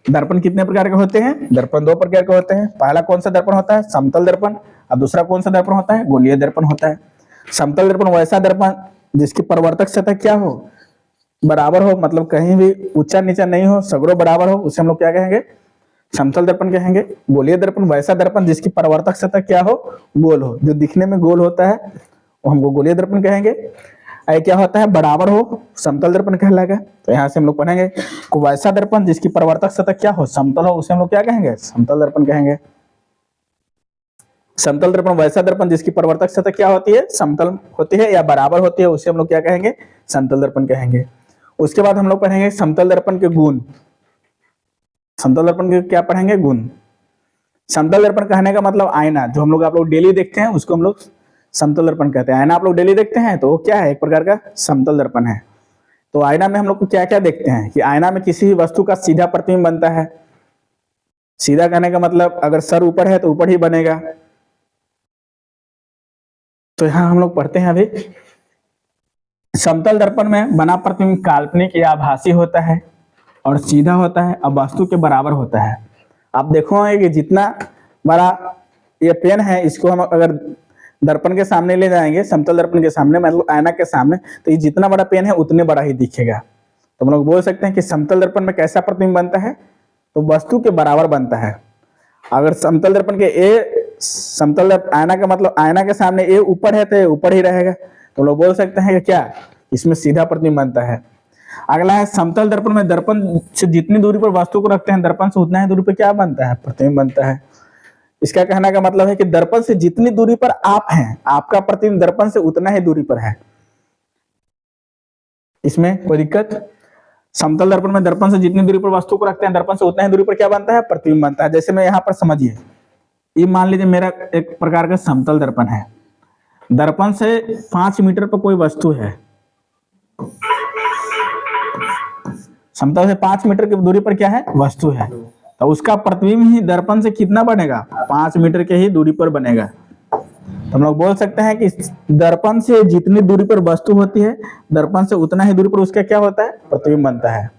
दर्पण कितने प्रकार के होते हैं, दर्पण दो प्रकार के होते हैं। पहला कौन सा दर्पण होता है, समतल दर्पण, और दूसरा कौन सा दर्पण होता है, गोलीय दर्पण होता है। समतल दर्पण वैसा दर्पण जिसकी परिवर्तक सतह क्या हो, बराबर हो, मतलब कहीं भी ऊंचा नीचा नहीं हो, सगरो बराबर हो, उसे हम लोग क्या कहेंगे, समतल दर्पण कहेंगे। गोलीय दर्पण वैसा दर्पण जिसकी परिवर्तक सतह क्या हो, गोल हो, जो दिखने में गोल होता है वो हमको गोलीय दर्पण कहेंगे। ऐ क्या होता है, बराबर हो, समतल दर्पण कहलाएगा। तो यहाँ से हम लोग पढ़ेंगे वैसा दर्पण जिसकी परिवर्तक सतह क्या हो, समतल हो, उसे हम लोग क्या कहेंगे, समतल दर्पण कहेंगे। समतल दर्पण वैसा दर्पण जिसकी परिवर्तक सतह क्या होती है, समतल होती है या बराबर होती है, उसे हम लोग क्या कहेंगे, समतल दर्पण कहेंगे। उसके बाद हम लोग पढ़ेंगे समतल दर्पण के गुण। समतल दर्पण के क्या पढ़ेंगे, गुण। समतल दर्पण कहने का मतलब आईना, जो हम लोग आप लोग डेली देखते हैं उसको हम लोग समतल दर्पण कहते हैं। आईना आप लोग डेली देखते हैं तो वो क्या है, एक प्रकार का समतल दर्पण है। तो आईना में हम लोग को क्या क्या देखते हैं कि आईना में किसी भी वस्तु का सीधा प्रतिबिंब बनता है। सीधा कहने का मतलब अगर सर ऊपर है तो ऊपर ही बनेगा। तो यहां हम लोग पढ़ते हैं अभी, समतल दर्पण में बना प्रतिबिंब काल्पनिक या आभासी होता है और सीधा होता है और वस्तु के बराबर होता है। आप देखोगे कि जितना बड़ा ये पेन है, इसको हम अगर दर्पण के सामने ले जाएंगे, समतल दर्पण के सामने मतलब आईना के सामने, तो ये जितना बड़ा पेन है उतने बड़ा ही दिखेगा। तो हम लोग बोल सकते हैं कि समतल दर्पण में कैसा प्रतिबिंब बनता है, तो वस्तु के बराबर बनता है। अगर समतल दर्पण के समतल आईना का मतलब आईना के सामने ए ऊपर है तो ये ऊपर ही रहेगा, तो लोग बोल सकते हैं कि क्या, इसमें सीधा प्रतिबिंब बनता है। अगला है समतल दर्पण में दर्पण से जितनी दूरी पर वस्तु को रखते हैं, दर्पण से उतना ही दूरी पर क्या बनता है, प्रतिबिंब बनता है। इसका कहने का मतलब है कि दर्पण से जितनी दूरी पर आप हैं, आपका प्रतिबिंब दर्पण से उतना ही दूरी पर है। इसमें कोई दिक्कत, समतल दर्पण में दर्पण से जितनी दूरी पर वस्तु को रखते हैं, दर्पण से उतना ही दूरी पर क्या बनता है, प्रतिबिंब बनता है। जैसे मैं यहाँ पर समझिए, ये मान लीजिए मेरा एक प्रकार का समतल दर्पण है, दर्पण से 5 मीटर पर कोई वस्तु है, समतल से 5 मीटर की दूरी पर क्या है, वस्तु है, तो उसका प्रतिबिंब ही दर्पण से कितना बनेगा, 5 मीटर के ही दूरी पर बनेगा। तो हम लोग बोल सकते हैं कि दर्पण से जितनी दूरी पर वस्तु होती है, दर्पण से उतना ही दूरी पर उसका क्या होता है, प्रतिबिंब बनता है।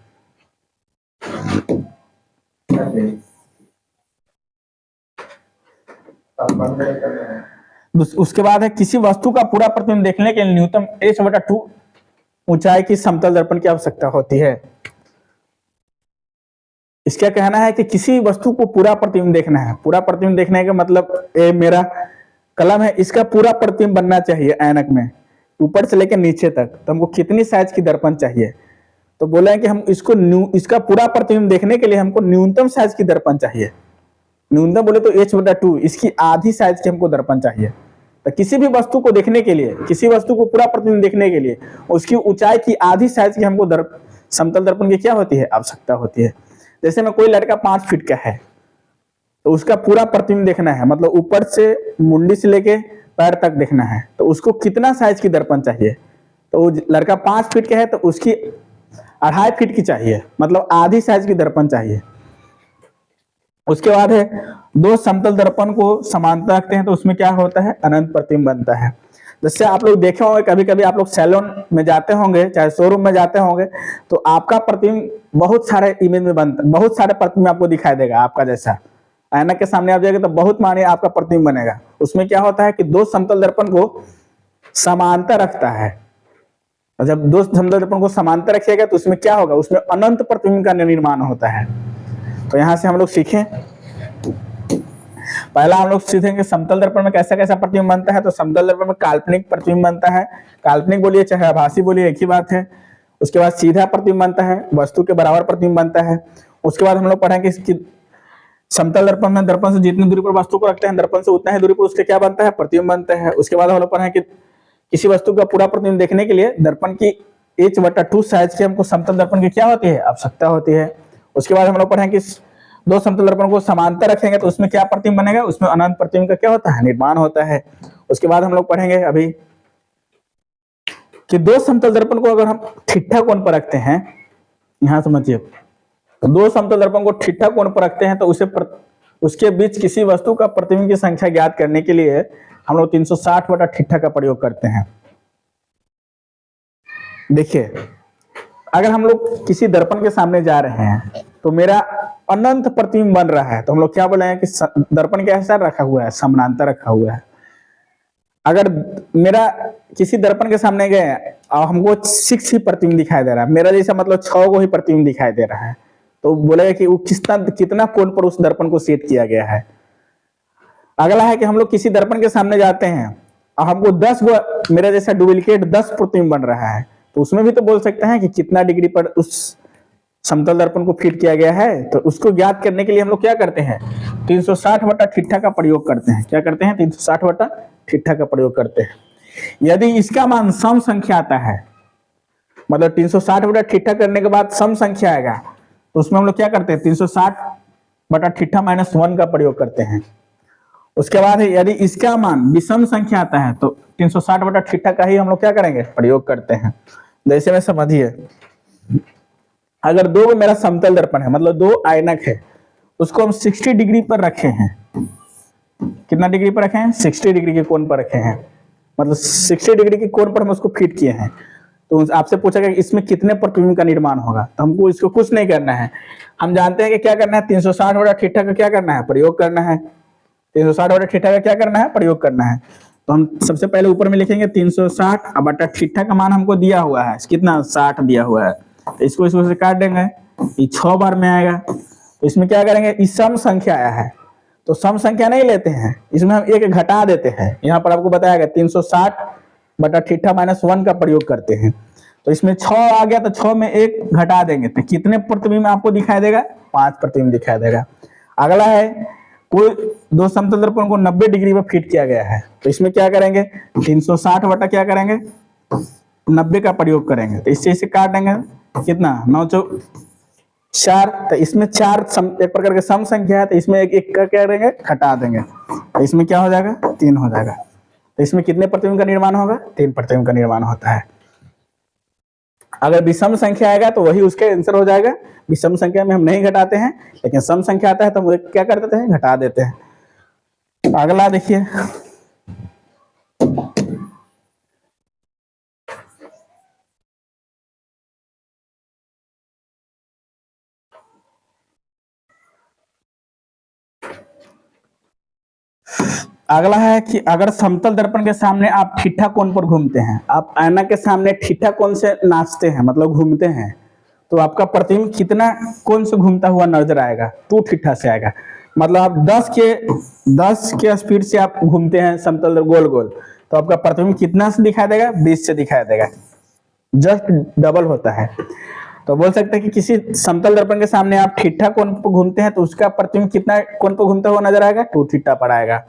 उसके बाद है किसी वस्तु का पूरा प्रतिबिंब देखने के लिए न्यूनतम h/2 ऊंचाई की समतल दर्पण की आवश्यकता होती है। इसका कहना है कि किसी वस्तु को पूरा प्रतिबिंब देखना है। पूरा प्रतिबिंब देखने का मतलब ये मेरा कलम है, इसका पूरा प्रतिबिंब बनना चाहिए ऐनक में, ऊपर से लेकर नीचे तक। तो हमको कितनी साइज की दर्पण चाहिए, तो बोला है कि हम इसका पूरा प्रतिबिंब देखने के लिए हमको न्यूनतम साइज की दर्पण चाहिए। न्यूनतम बोले तो h/2, इसकी आधी साइज की हमको दर्पण चाहिए। तो किसी भी वस्तु को देखने के लिए, किसी वस्तु को पूरा प्रतिबिंब देखने के लिए उसकी ऊंचाई की आधी साइज की हमको समतल दर्पण की क्या होती है, आवश्यकता होती है। जैसे में कोई लड़का 5 फीट का है तो उसका पूरा प्रतिबिंब देखना है, मतलब ऊपर से मुंडी से लेके पैर तक देखना है, तो उसको कितना साइज की दर्पण चाहिए। तो वो लड़का 5 फीट का है तो उसकी 2.5 फीट की चाहिए, मतलब आधी साइज की दर्पण चाहिए। उसके बाद है दो समतल दर्पण को समांतर रखते हैं तो उसमें क्या होता है, अनंत प्रतिबिंब बनता है। जैसे आप लोग देखे होंगे, कभी कभी आप लोग सैलून में जाते होंगे, चाहे शोरूम में जाते होंगे, तो आपका प्रतिबिंब बहुत सारे इमेज में बनता, बहुत सारे प्रतिबिंब आपको दिखाई देगा आपका जैसा। ऐनक के सामने आप जाएंगे तो बहुत माने आपका प्रतिबिंब बनेगा। उसमें क्या होता है कि दो समतल दर्पण को समांतर रखता है, और जब दो समतल दर्पण को समांतर रखिएगा तो उसमें क्या होगा, उसमें अनंत प्रतिबिंब का निर्माण होता है। तो यहां से हम लोग सीखें, पहला हम लोग सीखेंगे समतल दर्पण में कैसा कैसा प्रतिबिंब बनता है। तो समतल दर्पण में काल्पनिक प्रतिबिंब बनता है, काल्पनिक बोलिए चाहे आभासी बोलिए एक ही बात है। उसके बाद सीधा प्रतिबिंब बनता है, वस्तु के बराबर प्रतिबिंब बनता है। उसके बाद हम लोग पढ़ेंगे इसकी समतल दर्पण में दर्पण से जितनी दूरी पर वस्तु को रखते हैं, दर्पण से उतना ही दूरी पर उसके क्या बनता है, प्रतिबिंब बनता है। उसके बाद हम लोग पढ़ेंगे कि किसी वस्तु का पूरा प्रतिबिंब देखने के लिए दर्पण की h/2 साइज की हमको समतल दर्पण की क्या होती है, आवश्यकता होती है। उसके बाद हम लोग पढ़ेंगे कि दो समतल दर्पण को समांतर रखेंगे तो उसमें क्या प्रतिबिंब बनेगा, उसमें अनंत प्रतिबिंब का क्या होता है, निर्माण होता है। उसके बाद हम लोग पढ़ेंगे अभी कि दो समतल दर्पण को अगर हम ठीठा कोण पर रखते हैं, यहां समझिए, दो समतल दर्पण को ठीठा कोण पर रखते हैं तो उसके बीच किसी वस्तु का प्रतिबिंब की संख्या ज्ञात करने के लिए हम लोग 360 बटा ठीठा का प्रयोग करते हैं। देखिए, अगर हम लोग किसी दर्पण के सामने जा रहे हैं तो मेरा अनंत प्रतिबिंब बन रहा है, तो हम लोग क्या बोलेंगे कि दर्पण कैसा रखा हुआ है, समानांतर रखा हुआ है। अगर मेरा किसी दर्पण के सामने गए और हमको 6 ही प्रतिबिंब दिखाई दे रहा है, मेरा जैसा मतलब 6 को ही प्रतिबिंब दिखाई दे रहा है, तो बोलेगा कि वो कितना कोण पर उस दर्पण को सेट किया गया है। अगला है कि हम लोग किसी दर्पण के सामने जाते हैं और हमको 10 गो मेरा जैसा डुप्लीकेट 10 प्रतिबिंब बन रहा है, तो उसमें भी तो बोल सकते हैं कि कितना डिग्री पर उस समतल दर्पण को फिट किया गया है। तो उसको ज्ञात करने के लिए हम लोग क्या करते हैं, 360 बटा ठीठा का प्रयोग करते हैं। क्या करते हैं, 360 बटा ठीठा का प्रयोग करते हैं। यदि इसका मान सम संख्या आता है, मतलब 360 बटा ठीठा करने के बाद सम संख्या आएगा, तो उसमें हम लोग क्या करते हैं, 360 बटा ठीठा -1 का प्रयोग करते हैं। उसके बाद यदि इसका मान विषम संख्या आता है तो 360 बटा ठीठा का ही हम लोग क्या करेंगे, प्रयोग करते हैं। जैसे में समझिए, अगर दो मेरा समतल दर्पण है, मतलब दो आयनक है, उसको हम 60 डिग्री पर रखे हैं। कितना डिग्री पर रखे हैं, 60 डिग्री के कोण पर रखे हैं, मतलब 60 डिग्री के कोण पर हम उसको फिट किए हैं। तो आपसे पूछा गया इसमें कितने प्रतिबिंब का निर्माण होगा, तो हमको इसको कुछ नहीं करना है। हम जानते हैं कि क्या करना है, 360 बटा ठीठा का क्या करना है, प्रयोग करना है। 360 बटा ठीठा का क्या करना है, प्रयोग करना है। तो हम सबसे पहले ऊपर में लिखेंगे 360 बटा ठीठा का मान हमको दिया हुआ है कितना, 60 दिया हुआ है। तो इसको से काट देंगे, ये 6 बार में आएगा। तो इसमें क्या करेंगे, इस सम संख्या आया है तो सम संख्या नहीं लेते हैं, इसमें हम एक घटा देते हैं। यहाँ पर आपको बताया गया 360 बटा ठीठा -1 का प्रयोग करते हैं। तो इसमें 6 आ गया तो 6 में 1 घटा देंगे तो कितने प्रतिबिंब आपको दिखाई देगा, 5 प्रतिबिंब दिखाई देगा। अगला है, कोई दो समतल दर्पण को 90 डिग्री पर फिट किया गया है, तो इसमें क्या करेंगे, 360 बटा क्या करेंगे, 90 का प्रयोग करेंगे। तो इससे इसे काट देंगे, कितना, 9 चौक 4। तो इसमें 4 एक प्रकार के सम संख्या है, तो इसमें एक का क्या करेंगे, घटा देंगे। तो इसमें क्या हो जाएगा, 3 हो जाएगा। तो इसमें कितने प्रतिबिंब का निर्माण होगा, 3 प्रतिबिंब का निर्माण होता है। अगर विषम संख्या आएगा तो वही उसका आंसर हो जाएगा। विषम संख्या में हम नहीं घटाते हैं, लेकिन सम संख्या आता है तो हम क्या कर देते हैं, घटा देते हैं। अगला देखिए, अगला है कि अगर समतल दर्पण के सामने आप ठीठा कोण पर घूमते हैं, आप आईना के सामने ठीठा कोण से नाचते हैं, मतलब घूमते हैं, तो आपका प्रतिबिंब कितना कोण से घूमता हुआ नजर आएगा, 2 ठीठा से आएगा। मतलब आप 10 के स्पीड से आप घूमते हैं समतल गोल गोल, तो आपका प्रतिबिंब कितना से दिखाई देगा, 20 से दिखाई देगा, जस्ट डबल होता है। तो बोल सकते हैं कि किसी समतल दर्पण के सामने आप ठीठा कोण पर घूमते हैं तो उसका प्रतिबिंब कितना कोण पर घूमता हुआ नजर आएगा, 2 ठीठा पर आएगा।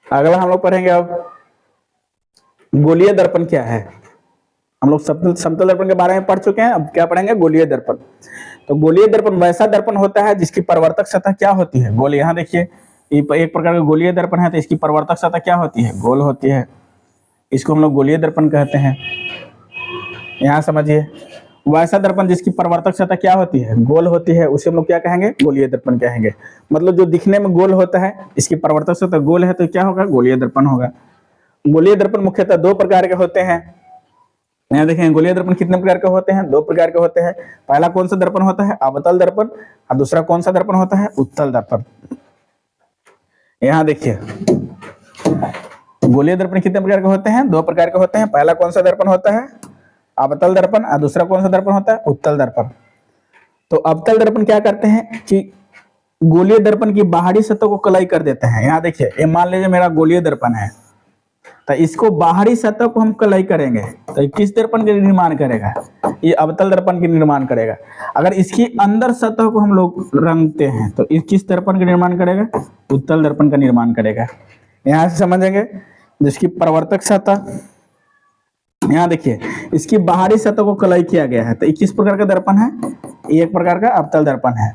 अगला हम लोग पढ़ेंगे अब गोलीय दर्पण क्या है। हम लोग समतल दर्पण के बारे में पढ़ चुके हैं, अब क्या पढ़ेंगे, गोलीय दर्पण। तो गोलीय दर्पण वैसा दर्पण होता है जिसकी परावर्तक सतह क्या होती है, गोल। यहाँ देखिए, एक प्रकार का गोलीय दर्पण है, तो इसकी परावर्तक सतह क्या होती है, गोल होती है। इसको हम लोग गोलीय दर्पण कहते हैं। यहाँ समझिए, वैसा दर्पण जिसकी परावर्तक सतह क्या होती है, गोल होती है, उसे हम लोग क्या कहेंगे, गोलीय दर्पण कहेंगे। मतलब जो दिखने में गोल होता है, इसकी परावर्तक सतह गोल है, तो क्या होगा, गोलीय दर्पण होगा। गोलीय दर्पण मुख्यतः 2 प्रकार के होते हैं। यहाँ देखें, गोलीय दर्पण कितने प्रकार के होते हैं, 2 प्रकार के होते हैं। पहला कौन सा दर्पण होता है, अवतल दर्पण, और दूसरा कौन सा दर्पण होता है, उत्तल दर्पण। यहाँ देखिए, गोलीय दर्पण कितने प्रकार के होते हैं, 2 प्रकार के होते हैं। पहला कौन सा दर्पण होता है, अवतल दर्पण, और दूसरा कौन सा दर्पण होता है, उत्तल दर्पण। तो अवतल दर्पण क्या करते हैं कि गोलीय दर्पण की बाहरी सतह को कलाई कर देते हैं। यहाँ देखिए, ये मान लीजिए मेरा गोलीय दर्पण है, तो इसको बाहरी सतह को हम कलाई करेंगे, तो ये किस दर्पण के निर्माण करेगा, ये अवतल दर्पण के निर्माण करेगा। अगर इसकी अंदर सतह को हम लोग रंगते हैं तो ये किस दर्पण का निर्माण करेगा, उत्तल दर्पण का निर्माण करेगा। यहाँ से समझेंगे, जिसकी परावर्तक सतह, यहाँ देखिए, इसकी बाहरी सतह को कलाई किया गया है, तो ये किस प्रकार का दर्पण है, ये एक प्रकार का अवतल दर्पण है।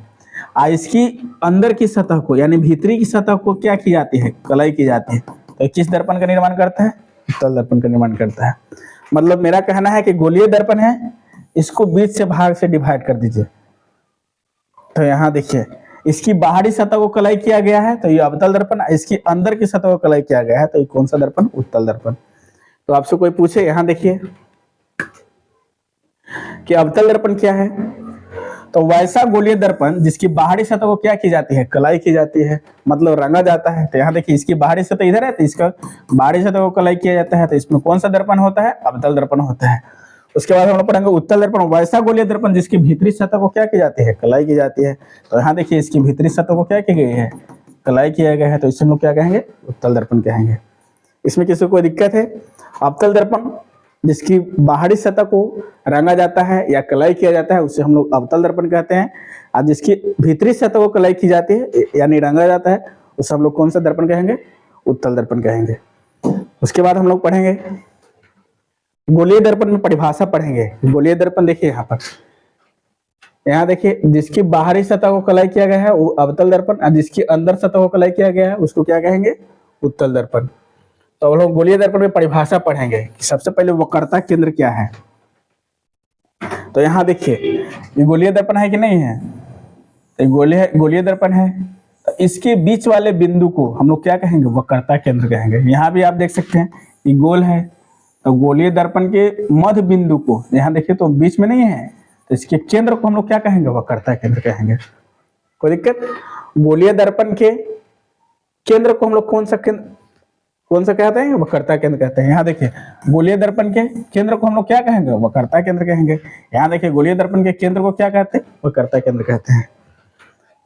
इसकी अंदर की सतह को, यानी भीतरी की सतह को क्या की जाती है, कलाई की जाती है, तो किस दर्पण का निर्माण करता है, उत्तल दर्पण का निर्माण करता है। मतलब मेरा कहना है कि गोलीय दर्पण है, इसको बीच से भाग से डिवाइड कर दीजिए, तो यहाँ देखिए इसकी बाहरी सतह को कलाई किया गया है तो ये अवतल दर्पण, इसकी अंदर की सतह को कलाई किया गया है तो ये कौन सा दर्पण? उत्तल दर्पण। तो आपसे कोई पूछे, यहाँ देखिए कि अवतल दर्पण क्या है, तो वैसा गोलीय दर्पण जिसकी बाहरी सतह को क्या की जाती है? कलाई की जाती है, मतलब रंगा जाता है। तो यहाँ देखिए इसकी बाहरी सतह इधर है तो इसका बाहरी सतह को कलाई किया जाता है, तो इसमें कौन सा दर्पण होता है? अवतल दर्पण होता है। उसके बाद हम लोग पढ़ेंगे उत्तल दर्पण, वैसा गोलीय दर्पण जिसकी भीतरी सतह को क्या की जाती है? कलाई की जाती है। तो यहाँ देखिए इसकी भीतरी सतह को क्या की गई है? कलाई किया गया है, तो इसे हम लोग क्या कहेंगे? उत्तल दर्पण कहेंगे। इसमें किसी को कोई दिक्कत है? अवतल दर्पण जिसकी बाहरी सतह को रंगा जाता है या कलाई किया जाता है उसे हम लोग अवतल दर्पण कहते हैं, और जिसकी भीतरी सतह को कलाई की जाती है यानी रंगा जाता है उसे हम लोग कौन सा दर्पण कहेंगे? उत्तल दर्पण कहेंगे। उसके बाद हम लोग पढ़ेंगे गोलीय दर्पण में परिभाषा पढ़ेंगे। गोलीय दर्पण देखिए यहाँ देखिए जिसकी बाहरी सतह को कलाई किया गया है वो अवतल दर्पण, और जिसकी अंदर सतह को कलाई किया गया है उसको क्या कहेंगे? उत्तल दर्पण। तो हम लोग गोलीय दर्पण में परिभाषा पढ़ेंगे कि सबसे पहले वक्रता केंद्र क्या है। तो यहाँ देखिए ये गोलीय दर्पण है कि नहीं है? तो गोलीय दर्पण है, तो इसके बीच वाले बिंदु को हम लोग क्या कहेंगे? वक्रता केंद्र कहेंगे। यहाँ भी आप देख सकते हैं ये गोल है, तो गोलीय दर्पण के मध्य बिंदु को यहाँ देखिए तो बीच में नहीं है, तो इसके केंद्र को हम लोग क्या कहेंगे? वक्रता केंद्र कहेंगे। कोई दिक्कत? गोलीय दर्पण के केंद्र को हम लोग कौन सा कहते हैं? वक्रता केंद्र कहते हैं। यहाँ देखिए गोलीय दर्पण के केंद्र को हम लोग क्या कहेंगे? वक्रता केंद्र कहेंगे। यहाँ देखिए गोलीय दर्पण के केंद्र को क्या कहते हैं? वक्रता केंद्र कहते हैं।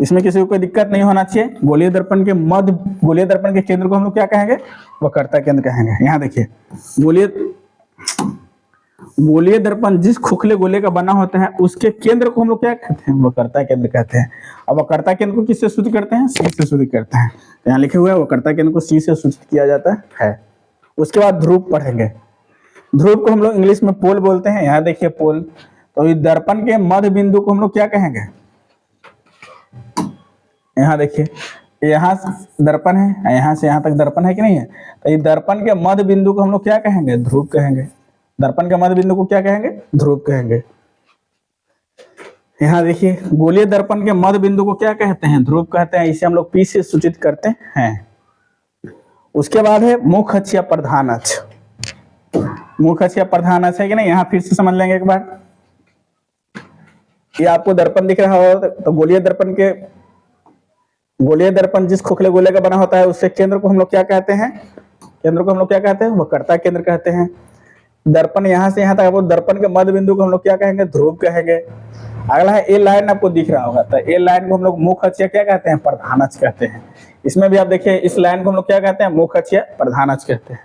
इसमें किसी को कोई दिक्कत नहीं होना चाहिए। गोलीय दर्पण के केंद्र को हम लोग क्या कहेंगे? वक्रता केंद्र कहेंगे। यहाँ देखिए गोलीय दर्पण जिस खोखले गोले का बना होता है उसके केंद्र को हम लोग क्या कहते हैं? वक्रता केंद्र कहते हैं। अब वक्रता केंद्र को किससे सूचित करते हैं? सी से सूचित करते हैं। यहाँ लिखे हुए वक्रता केंद्र को सी से सूचित किया जाता है। उसके बाद ध्रुव पढ़ेंगे। ध्रुव को हम लोग इंग्लिश में पोल बोलते हैं। यहाँ देखिए पोल, तो इस दर्पण के मध्य बिंदु को हम लोग क्या कहेंगे? यहाँ देखिए यहाँ दर्पण है, यहाँ से यहाँ तक दर्पण है कि नहीं है, तो इस दर्पण के मध्य बिंदु को हम लोग क्या कहेंगे? ध्रुव कहेंगे। दर्पण के मध्य बिंदु को क्या कहेंगे? ध्रुव कहेंगे। यहाँ देखिए गोलीय दर्पण के मध्य बिंदु को क्या कहते हैं? ध्रुव कहते हैं। इसे हम लोग पी से सूचित करते हैं। उसके बाद है मुख्य अक्ष या प्रधान अक्ष। मुख्य अक्ष या प्रधान अक्ष है कि नहीं, यहाँ फिर से समझ लेंगे एक बार। ये आपको दर्पण दिख रहा हो तो गोलीय दर्पण जिस खोखले गोले का बना होता है उससे केंद्र को हम लोग क्या कहते हैं? केंद्र को हम लोग क्या कहते हैं? वक्रता केंद्र कहते हैं। दर्पण यहाँ से यहाँ तक आपको दर्पण के मध्य बिंदु को हम लोग क्या कहेंगे? ध्रुव कहेंगे। अगला है ए लाइन, आपको दिख रहा होगा, तो ए लाइन को हम लोग मुख्य अक्ष क्या कहते हैं? प्रधान अक्ष कहते हैं। इसमें भी आप देखिए इस लाइन को हम लोग क्या कहते हैं? मुख्य अक्ष या प्रधान अक्ष कहते हैं।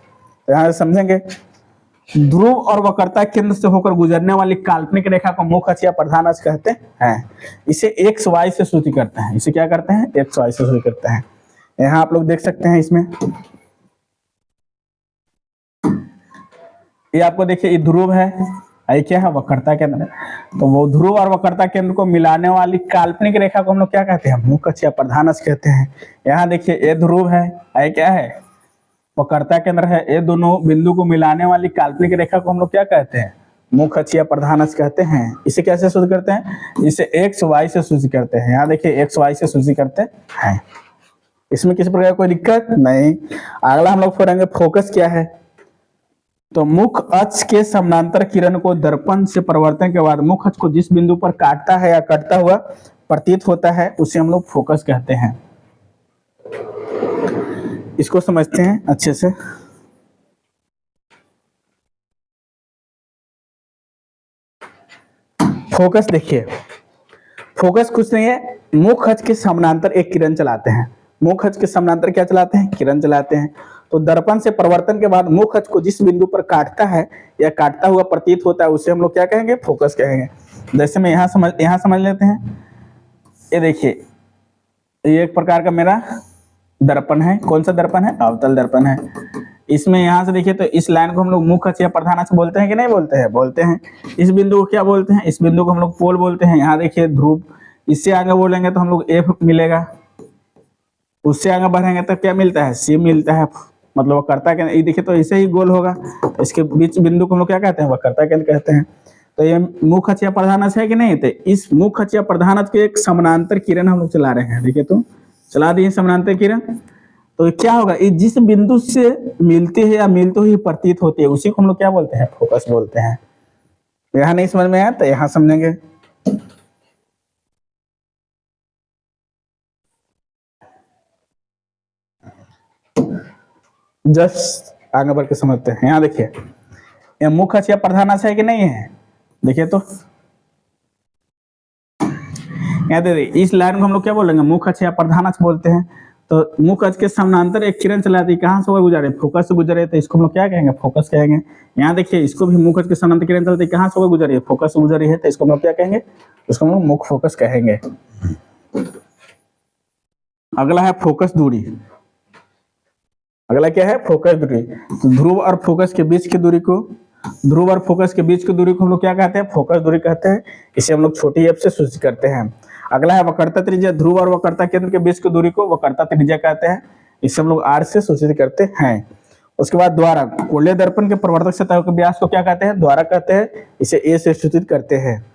तो यहाँ से समझेंगे ध्रुव और वक्रता केंद्र से होकर गुजरने वाली काल्पनिक रेखा को मुख्य अक्ष या प्रधान अक्ष कहते हैं। इसे एक्स वाई से सूचित करते हैं। इसे क्या करते हैं? एक्स वाई से सूचित करते हैं। यहाँ आप लोग देख सकते हैं इसमें ये आपको देखिए ये ध्रुव है, ये क्या है? वक्रता केंद्र। तो वो ध्रुव और वक्रता केंद्र को मिलाने वाली काल्पनिक रेखा को हम लोग क्या कहते हैं? मुख्य अक्ष या प्रधान अक्ष कहते हैं। यहाँ देखिए ये ध्रुव है, ये क्या है? वक्रता केंद्र है। ये दोनों बिंदु को मिलाने वाली काल्पनिक रेखा को हम लोग क्या कहते हैं? मुख्य अक्ष या प्रधान अक्ष कहते हैं। इसे कैसे सूचित करते हैं? इसे एक्स वाई से सूचित करते हैं। यहाँ देखिए एक्स वाई से सूचित करते हैं। इसमें किसी प्रकार कोई दिक्कत नहीं। अगला हम लोग पढ़ेंगे फोकस क्या है। तो मुख्य अक्ष के समानांतर किरण को दर्पण से परावर्तन के बाद मुख्य अक्ष को जिस बिंदु पर काटता है या कटता हुआ प्रतीत होता है उसे हम लोग फोकस कहते हैं। इसको समझते हैं अच्छे से। फोकस देखिए, फोकस कुछ नहीं है, मुख्य अक्ष के समानांतर एक किरण चलाते हैं। मुख्य अक्ष के समानांतर क्या चलाते हैं? किरण चलाते हैं। तो दर्पण से परावर्तन के बाद मुख्य अक्ष को जिस बिंदु पर काटता है या काटता हुआ प्रतीत होता है उसे हम लोग क्या कहेंगे? फोकस कहेंगे। जैसे मैं यहाँ समझ लेते हैं। ये देखिए ये एक प्रकार का मेरा दर्पण है। कौन सा दर्पण है? अवतल दर्पण है। इसमें यहाँ से देखिए तो इस लाइन को हम लोग मुख्य अक्ष या प्रधान अक्ष बोलते हैं कि नहीं बोलते हैं? बोलते हैं। इस बिंदु को क्या बोलते हैं? इस बिंदु को हम लोग पोल बोलते हैं। यहाँ देखिए ध्रुव, इससे आगे बोलेंगे तो हम लोग एफ मिलेगा, उससे आगे बढ़ेंगे तो क्या मिलता है? सी मिलता है। मतलब वक्रता केंद्र। ये देखिए तो इसे ही गोल होगा, तो इसके बीच बिंदु को हम लोग क्या कहते हैं? वक्रता केंद्र कहते हैं। तो ये मुख्य अक्ष या प्रधान अक्ष है कि नहीं? तो इस मुख्य अक्ष या प्रधान अक्ष के एक समानांतर किरण हम लोग चला रहे हैं। देखिए तो चला दिए समानांतर किरण, तो क्या होगा, ये जिस बिंदु से मिलती है या मिलते हुए प्रतीत होती है उसी को हम लोग क्या बोलते हैं? फोकस बोलते हैं। यहाँ नहीं समझ में आया तो यहाँ समझेंगे। जस्ट आगे बढ़ के समझते हैं। यहाँ देखिए, ये मुख्य अक्ष या प्रधान अक्ष है कि नहीं है? देखिए तो यहाँ दे इस लाइन को हम लोग क्या बोलेंगे? मुख्य अक्ष या प्रधान अक्ष बोलते हैं। तो मुख्य अक्ष के समानांतर एक किरण चलाती है, कहाँ से वो गुजरे? फोकस से गुजरे, तो इसको हम लोग क्या कहेंगे? फोकस कहेंगे। यहाँ देखिए, इसको भी मुख्य अक्ष के समानांतर किरण चलती है, कहाँ से वो गुजरी है? फोकस से गुजरी है, तो इसको हम लोग क्या कहेंगे? इसको हम लोग मुख्य फोकस कहेंगे। अगला है फोकस दूरी। अगला क्या है? फोकस दूरी। तो ध्रुव और फोकस के बीच की दूरी को, ध्रुव और फोकस के बीच की दूरी को हम लोग क्या कहते हैं? फोकस दूरी कहते हैं। इसे हम लोग छोटी एफ से सूचित करते हैं। अगला है वक्रता त्रिज्या। ध्रुव और वक्रता केंद्र के बीच की दूरी को वक्रता त्रिज्या कहते हैं। इसे हम लोग आर से सूचित करते हैं। उसके बाद द्वारा, गोलीय दर्पण के प्रवर्तक सतह के व्यास को क्या कहते हैं? द्वारा कहते हैं। इसे ए से सूचित करते हैं।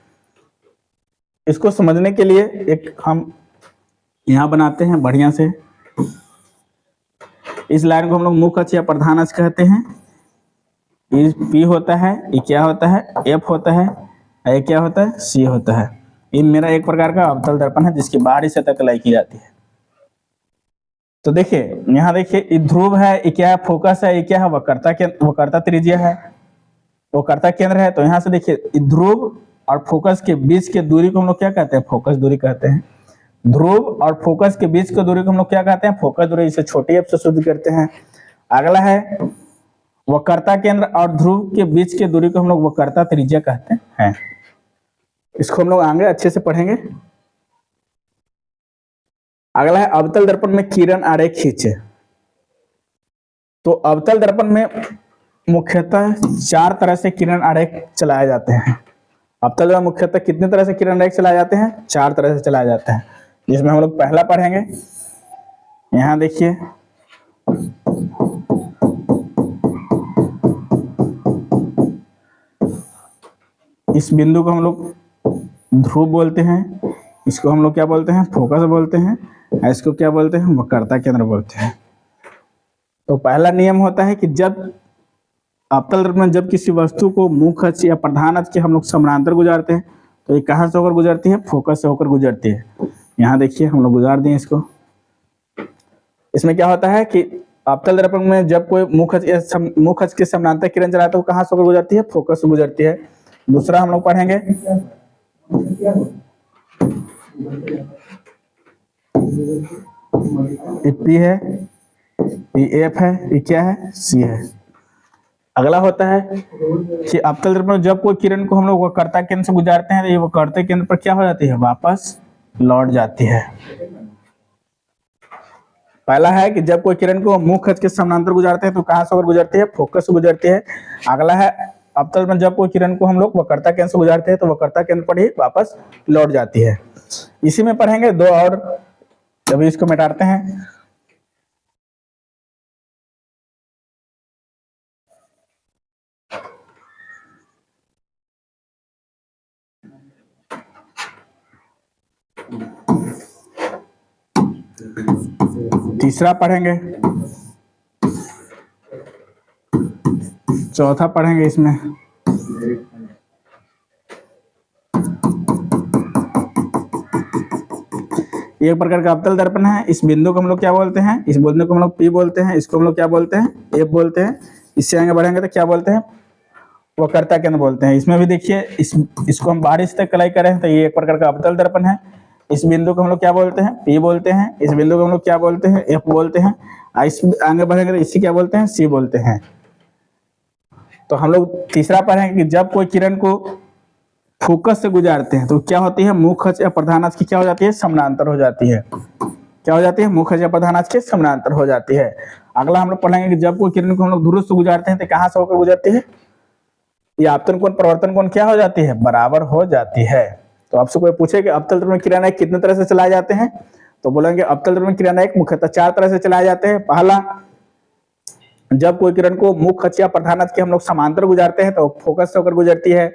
इसको समझने के लिए एक हम यहाँ बनाते हैं बढ़िया से। इस लाइन को हम लोग मुख्य अक्ष या प्रधान अक्ष कहते हैं। ये पी होता है, ये क्या होता है? एफ होता है, ये क्या होता है? सी होता है। ये मेरा एक प्रकार का अवतल दर्पण है जिसकी बाहरी सतह कलाई की जाती है। तो देखिए, यहाँ देखिए, ये ध्रुव है, ये क्या है? फोकस है, ये क्या है? वक्रता केंद्र, वक्रता त्रिज्या है, वक्रता केंद्र है। तो यहाँ से देखिए, ध्रुव और फोकस के बीच के दूरी को हम लोग क्या कहते हैं? फोकस दूरी कहते हैं। ध्रुव और फोकस के बीच की दूरी को हम लोग क्या कहते हैं? फोकस दूरी। इसे छोटी एफ से शुद्ध करते हैं। अगला है वक्रता केंद्र और ध्रुव के बीच की दूरी को हम लोग वक्रता त्रिज्या कहते हैं। इसको हम लोग आगे अच्छे से पढ़ेंगे। अगला है अवतल दर्पण में किरण आरेख खींचे। तो अवतल दर्पण में मुख्यतः 4 तरह से किरण आरेख चलाए जाते हैं। अवतल में मुख्यतः कितने तरह से किरण आरेख चलाए जाते हैं? 4 तरह से चलाए जाते हैं, जिसमें हम लोग पहला पढ़ेंगे। यहाँ देखिए, इस बिंदु को हम लोग ध्रुव बोलते हैं, इसको हम लोग क्या बोलते हैं? फोकस बोलते हैं, इसको क्या बोलते हैं? वक्रता केंद्र बोलते हैं। तो पहला नियम होता है कि जब अवतल दर्पण में जब किसी वस्तु को मुख्य अक्ष या प्रधान अक्ष के हम लोग समानांतर गुजारते हैं, तो ये कहाँ से होकर गुजरती है? फोकस से होकर गुजरती है। यहाँ देखिए, हम लोग गुजार दिए इसको। इसमें क्या होता है कि अवतल दर्पण में जब कोई मुख्य अक्ष के समानांतर किरण चलाता है, तो कहाँ से होकर गुजरती है? फोकस से गुजरती है। दूसरा हम लोग पढ़ेंगे, ये पी है, ये एफ है, ये क्या है? सी है। अगला होता है कि अवतल दर्पण में जब कोई किरण को हम लोग वक्रता केंद्र से गुजारते हैं, तो ये वक्रता केंद्र पर क्या हो जाती है? वापस लौट जाती है। पहला है कि जब कोई किरण को मुख्य अक्ष के समानांतर गुजारते हैं, तो कहाँ से होकर गुजरती है? फोकस से गुजरती है। अगला है अवतल में जब कोई किरण को हम लोग वक्रता केंद्र से गुजारते हैं, तो वक्रता केंद्र पर ही वापस लौट जाती है। इसी में पढ़ेंगे 2 और, अभी इसको मिटाते हैं। तीसरा पढ़ेंगे, चौथा पढ़ेंगे। इसमें एक प्रकार का अवतल दर्पण है। इस बिंदु को हम लोग क्या बोलते हैं? इस बिंदु को हम लोग पी बोलते हैं, इसको हम लोग क्या बोलते हैं? एफ बोलते हैं। इससे आगे बढ़ेंगे तो क्या बोलते हैं? वक्रता केंद्र बोलते हैं। इसमें भी देखिए, इसको हम बाहरी तक कलाई करें तो ये एक प्रकार का अवतल दर्पण है। इस बिंदु को हम लोग क्या बोलते हैं? पी बोलते हैं। इस बिंदु को हम लोग क्या बोलते हैं? एफ बोलते हैं। इस आगे बढ़ेंगे तो इसी क्या बोलते हैं? सी बोलते हैं। तो हम लोग तीसरा पढ़ेंगे कि जब कोई किरण को फोकस से गुजारते हैं, तो क्या होती है? मुख्य अक्ष या प्रधान अक्ष की क्या हो जाती है? समानांतर हो जाती है। क्या हो जाती है? मुख्य अक्ष या प्रधान अक्ष के समानांतर हो जाती है। अगला हम लोग पढ़ेंगे कि जब कोई किरण को हम लोग ध्रुव से गुजारते हैं, तो कहाँ से होकर गुजरती है? ये आपतन कोण प्रवर्तन कोण क्या हो जाती है? बराबर हो जाती है। तो आपसे कोई पूछे कि अवतल दर्पण में किरण आरेख कितने तरह से चलाए जाते हैं, तो बोलेंगे अवतल दर्पण में किरण आरेख मुख्यतः 4 तरह से चलाए जाते हैं। पहला, जब कोई किरण को मुख्य अक्ष या प्रधान अक्ष के हम लोग समांतर गुजारते हैं, तो फोकस से होकर गुजरती है।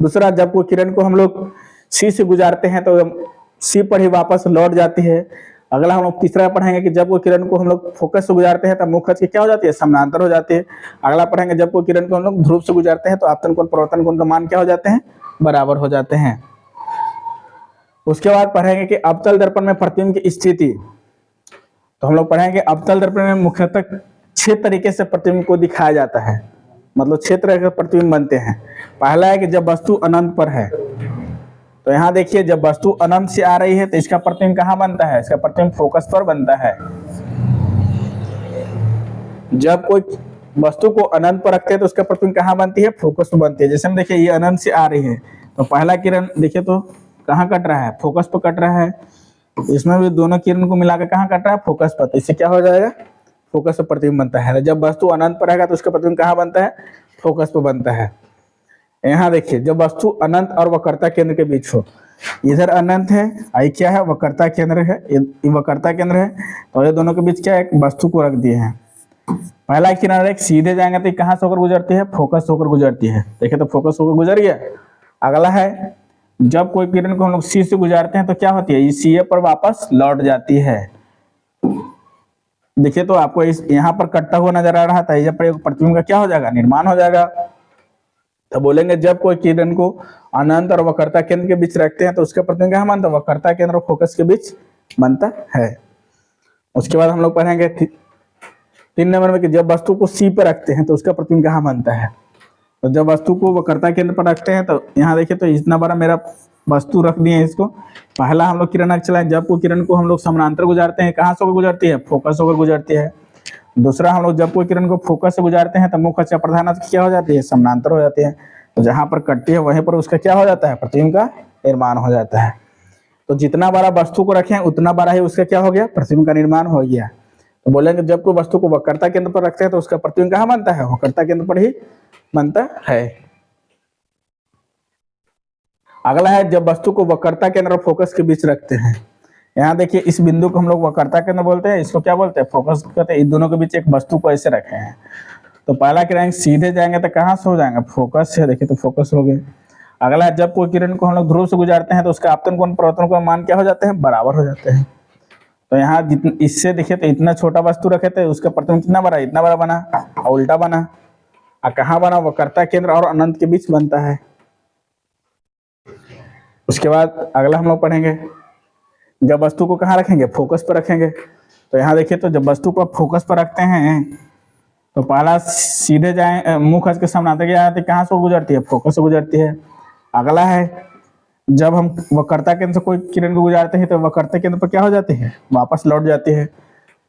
दूसरा, जब कोई किरण को हम लोग सी से गुजारते हैं तो सी पर ही वापस लौट जाती है। अगला हम लोग तीसरा पढ़ेंगे कि जब कोई किरण को हम लोग फोकस से गुजारते हैं तब मुख्य अक्ष की क्या हो जाती है, समानांतर हो जाती है। अगला पढ़ेंगे जब कोई किरण को हम लोग ध्रुव से गुजारते हैं तो आपतन कोण प्रवर्तन कोण का मान क्या हो जाते हैं, बराबर हो जाते हैं। उसके बाद पढ़ेंगे कि अवतल दर्पण में प्रतिबिंब की स्थिति। तो हम लोग पढ़ेंगे अवतल दर्पण में मुख्यतः 6 तरीके से प्रतिबिंब को दिखाया जाता है, मतलब 6 तरह के प्रतिबिंब बनते हैं। पहला है कि जब वस्तु अनंत पर है, तो यहाँ देखिए जब वस्तु अनंत से आ रही है तो इसका प्रतिबिंब कहाँ बनता है, इसका प्रतिबिंब फोकस पर बनता है। जब कोई वस्तु को अनंत पर रखते हैं तो उसका प्रतिबिंब कहाँ बनती है, फोकस पर बनती है। जैसे हम देखिए ये अनंत से आ रही है तो पहला किरण देखिए तो कहाँ कट रहा है, फोकस पर कट रहा है। इसमें भी दोनों किरण को मिलाकर कहाँ कट रहा है, फोकस पर। तो इससे क्या हो जाएगा, फोकस पर प्रतिबिंब बनता है। जब वस्तु अनंत पर रहेगा तो उसका प्रतिबिंब कहाँ बनता है, फोकस पर बनता है। यहाँ देखिए जब वस्तु अनंत और वक्रता केंद्र के बीच हो, इधर अनंत है, आई क्या है, वक्रता केंद्र है, ये वक्रता केंद्र है, तो ये दोनों के बीच क्या है, एक वस्तु को रख दिए हैं। पहला किनारा एक सीधे जाएंगे तो कहाँ से होकर गुजरती है, फोकस होकर गुजरती है। देखिए तो फोकस होकर गुजर गया। अगला है जब कोई किरण को हम लोग सी से गुजारते हैं तो क्या होती है, ये सी पर वापस लौट जाती है। देखिए तो आपको इस यहाँ पर कटता हुआ नजर आ रहा था, यहाँ पर प्रतिबिंब का क्या हो जाएगा, निर्माण हो जाएगा। तो बोलेंगे जब कोई किरण को अनंत और वक्रता केंद्र के बीच रखते हैं तो उसका प्रतिबिंब क्या बनता है, वक्रता केंद्र और फोकस के बीच बनता है। उसके बाद हम लोग पढ़ेंगे 3 नंबर में कि जब वस्तु को सी पर रखते हैं तो उसका प्रतिबिंब कहाँ बनता है। तो जब वस्तु को वक्रता केंद्र पर रखते हैं तो यहाँ देखिए तो इतना बड़ा मेरा वस्तु रख दिए हैं इसको। पहला हम लोग किरण चलाएं, जब कोई किरण को हम लोग समानांतर गुजारते हैं कहाँ से होकर गुजरती है, फोकस होकर गुजरती है। दूसरा हम लोग जब कोई किरण को फोकस से गुजारते हैं तो मुख्य अक्ष प्रधान अक्ष क्या हो जाती है, समानांतर हो जाती है। तो जहां पर कटती है वहीं पर उसका क्या हो जाता है, प्रतिबिंब का निर्माण हो जाता है। तो जितना बड़ा वस्तु को रखें उतना बड़ा ही उसका क्या हो गया, प्रतिबिंब का निर्माण हो गया। तो बोलेंगे जब कोई वस्तु को वक्रता केंद्र पर रखते हैं तो उसका प्रतिबिंब कहाँ बनता है, वक्रता केंद्र पर ही बनता है। अगला है जब वस्तु को वक्रता केंद्र और फोकस के बीच रखते हैं। यहाँ देखिए इस बिंदु को हम लोग वक्रता केंद्र बोलते हैं, इसको क्या बोलते हैं, फोकस कहते हैं। इन दोनों के बीच एक वस्तु को ऐसे रखे हैं। तो पहला किरण सीधे जाएंगे तो कहाँ से हो जाएंगे, फोकस से। देखिए तो फोकस हो गए। अगला जब कोई किरण को हम लोग ध्रुव से गुजारते हैं तो उसका आपतन कोण प्रवर्तन कोण मान क्या हो जाते हैं, बराबर हो जाते हैं। तो यहाँ जितना इससे देखिए तो इतना छोटा वस्तु रखे थे उसका प्रतिबिंब कितना बड़ा, इतना बड़ा बना, और उल्टा बना। और कहाँ बना, वक्रता केंद्र और अनंत के बीच बनता है। उसके बाद अगला हम लोग पढ़ेंगे जब वस्तु को कहाँ रखेंगे, फोकस पर रखेंगे। तो यहाँ देखिए तो जब वस्तु को फोकस पर रखते हैं तो पहला सीधे जाए मुख्य अक्ष के समानांतर जाती है, कहाँ से गुजरती है, फोकस से गुजरती है। अगला है जब हम वक्रता केंद्र से कोई किरण को गुजारते हैं तो वक्रता केंद्र पर क्या हो जाती है, वापस लौट जाती है।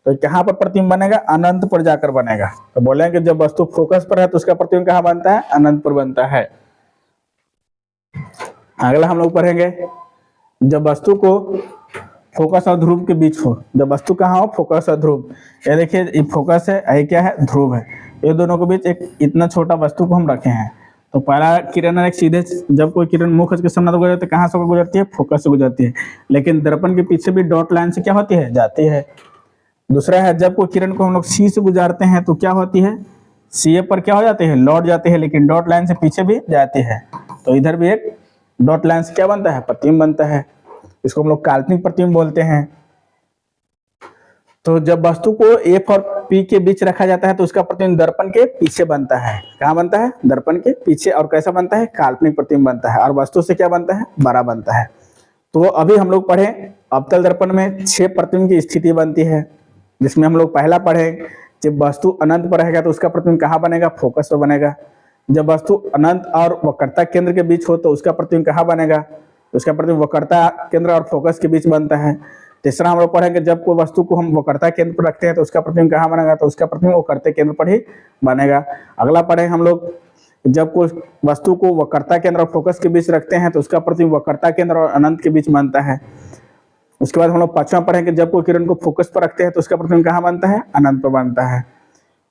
तो कहाँ पर प्रतिबिंब बनेगा, अनंत पर जाकर बनेगा। तो बोलेंगे जब वस्तु फोकस पर है तो उसका प्रतिबिंब कहाँ बनता है, अनंत पर बनता है। अगला हम लोग पढ़ेंगे जब वस्तु को फोकस और ध्रुव के बीच हो, जब वस्तु कहाँ हो, फोकस और ध्रुव। ये देखिए ये फोकस है, ये क्या है, ध्रुव है। ये दोनों के बीच एक इतना छोटा वस्तु को हम रखे हैं। तो पहला किरण एक सीधे जब कोई किरण मुख्य अक्ष के समानांतर गुजरती है कहाँ से गुजरती है, फोकस से गुजरती है। लेकिन दर्पण के पीछे भी डॉट लाइन से क्या होती है, जाती है। दूसरा है जब कोई किरण को हम लोग सी से गुजारते हैं तो क्या होती है, सी पर क्या हो जाते हैं, लौट जाते हैं, लेकिन डॉट लाइन से पीछे भी जाती है। तो इधर भी एक डॉट लाइन से क्या बनता है, प्रतिबिंब बनता है। इसको हम लोग काल्पनिक प्रतिबिंब बोलते हैं। तो जब वस्तु को एफ और पी के बीच रखा जाता है तो उसका प्रतिबिंब दर्पण के पीछे बनता है। कहाँ बनता है, दर्पण के पीछे। और कैसा बनता है, काल्पनिक प्रतिबिंब बनता है। और वस्तु से क्या बनता है, बड़ा बनता है। तो अभी हम लोग पढ़े अवतल दर्पण में 6 प्रतिबिंब की स्थिति बनती है, जिसमें हम लोग पहला पढ़े जब वस्तु अनंत पर रहेगा तो उसका प्रतिबिंब कहाँ बनेगा, फोकस पर बनेगा। जब वस्तु अनंत और वक्रता केंद्र के बीच हो तो उसका प्रतिबिंब कहाँ बनेगा, उसका प्रतिबिंब वक्रता केंद्र और फोकस के बीच बनता है। तीसरा हम लोग पढ़ेंगे जब कोई वस्तु को हम वक्रता केंद्र पर रखते हैं तो उसका प्रतिबिंब कहाँ बनेगा, तो उसका प्रतिबिंब वक्रता केंद्र पर ही बनेगा। अगला पढ़े हम लोग जब कोई वस्तु को वक्रता केंद्र और फोकस के बीच रखते हैं तो उसका प्रतिबिंब वक्रता केंद्र और अनंत के बीच बनता है। उसके बाद हम लोग पांचवा पढ़ेंगे जब कोई किरण को फोकस पर रखते हैं तो उसका प्रतिबिंब कहाँ बनता है, अनंत पर बनता है।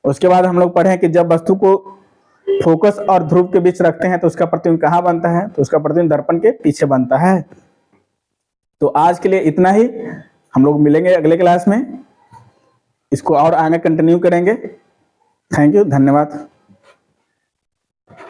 उसके बाद हम लोग पढ़े कि जब वस्तु को फोकस और ध्रुव के बीच रखते हैं तो उसका प्रतिबिंब कहाँ बनता है, तो उसका प्रतिबिंब दर्पण के पीछे बनता है। तो आज के लिए इतना ही, हम लोग मिलेंगे अगले क्लास में, इसको और आगे कंटिन्यू करेंगे। थैंक यू, धन्यवाद।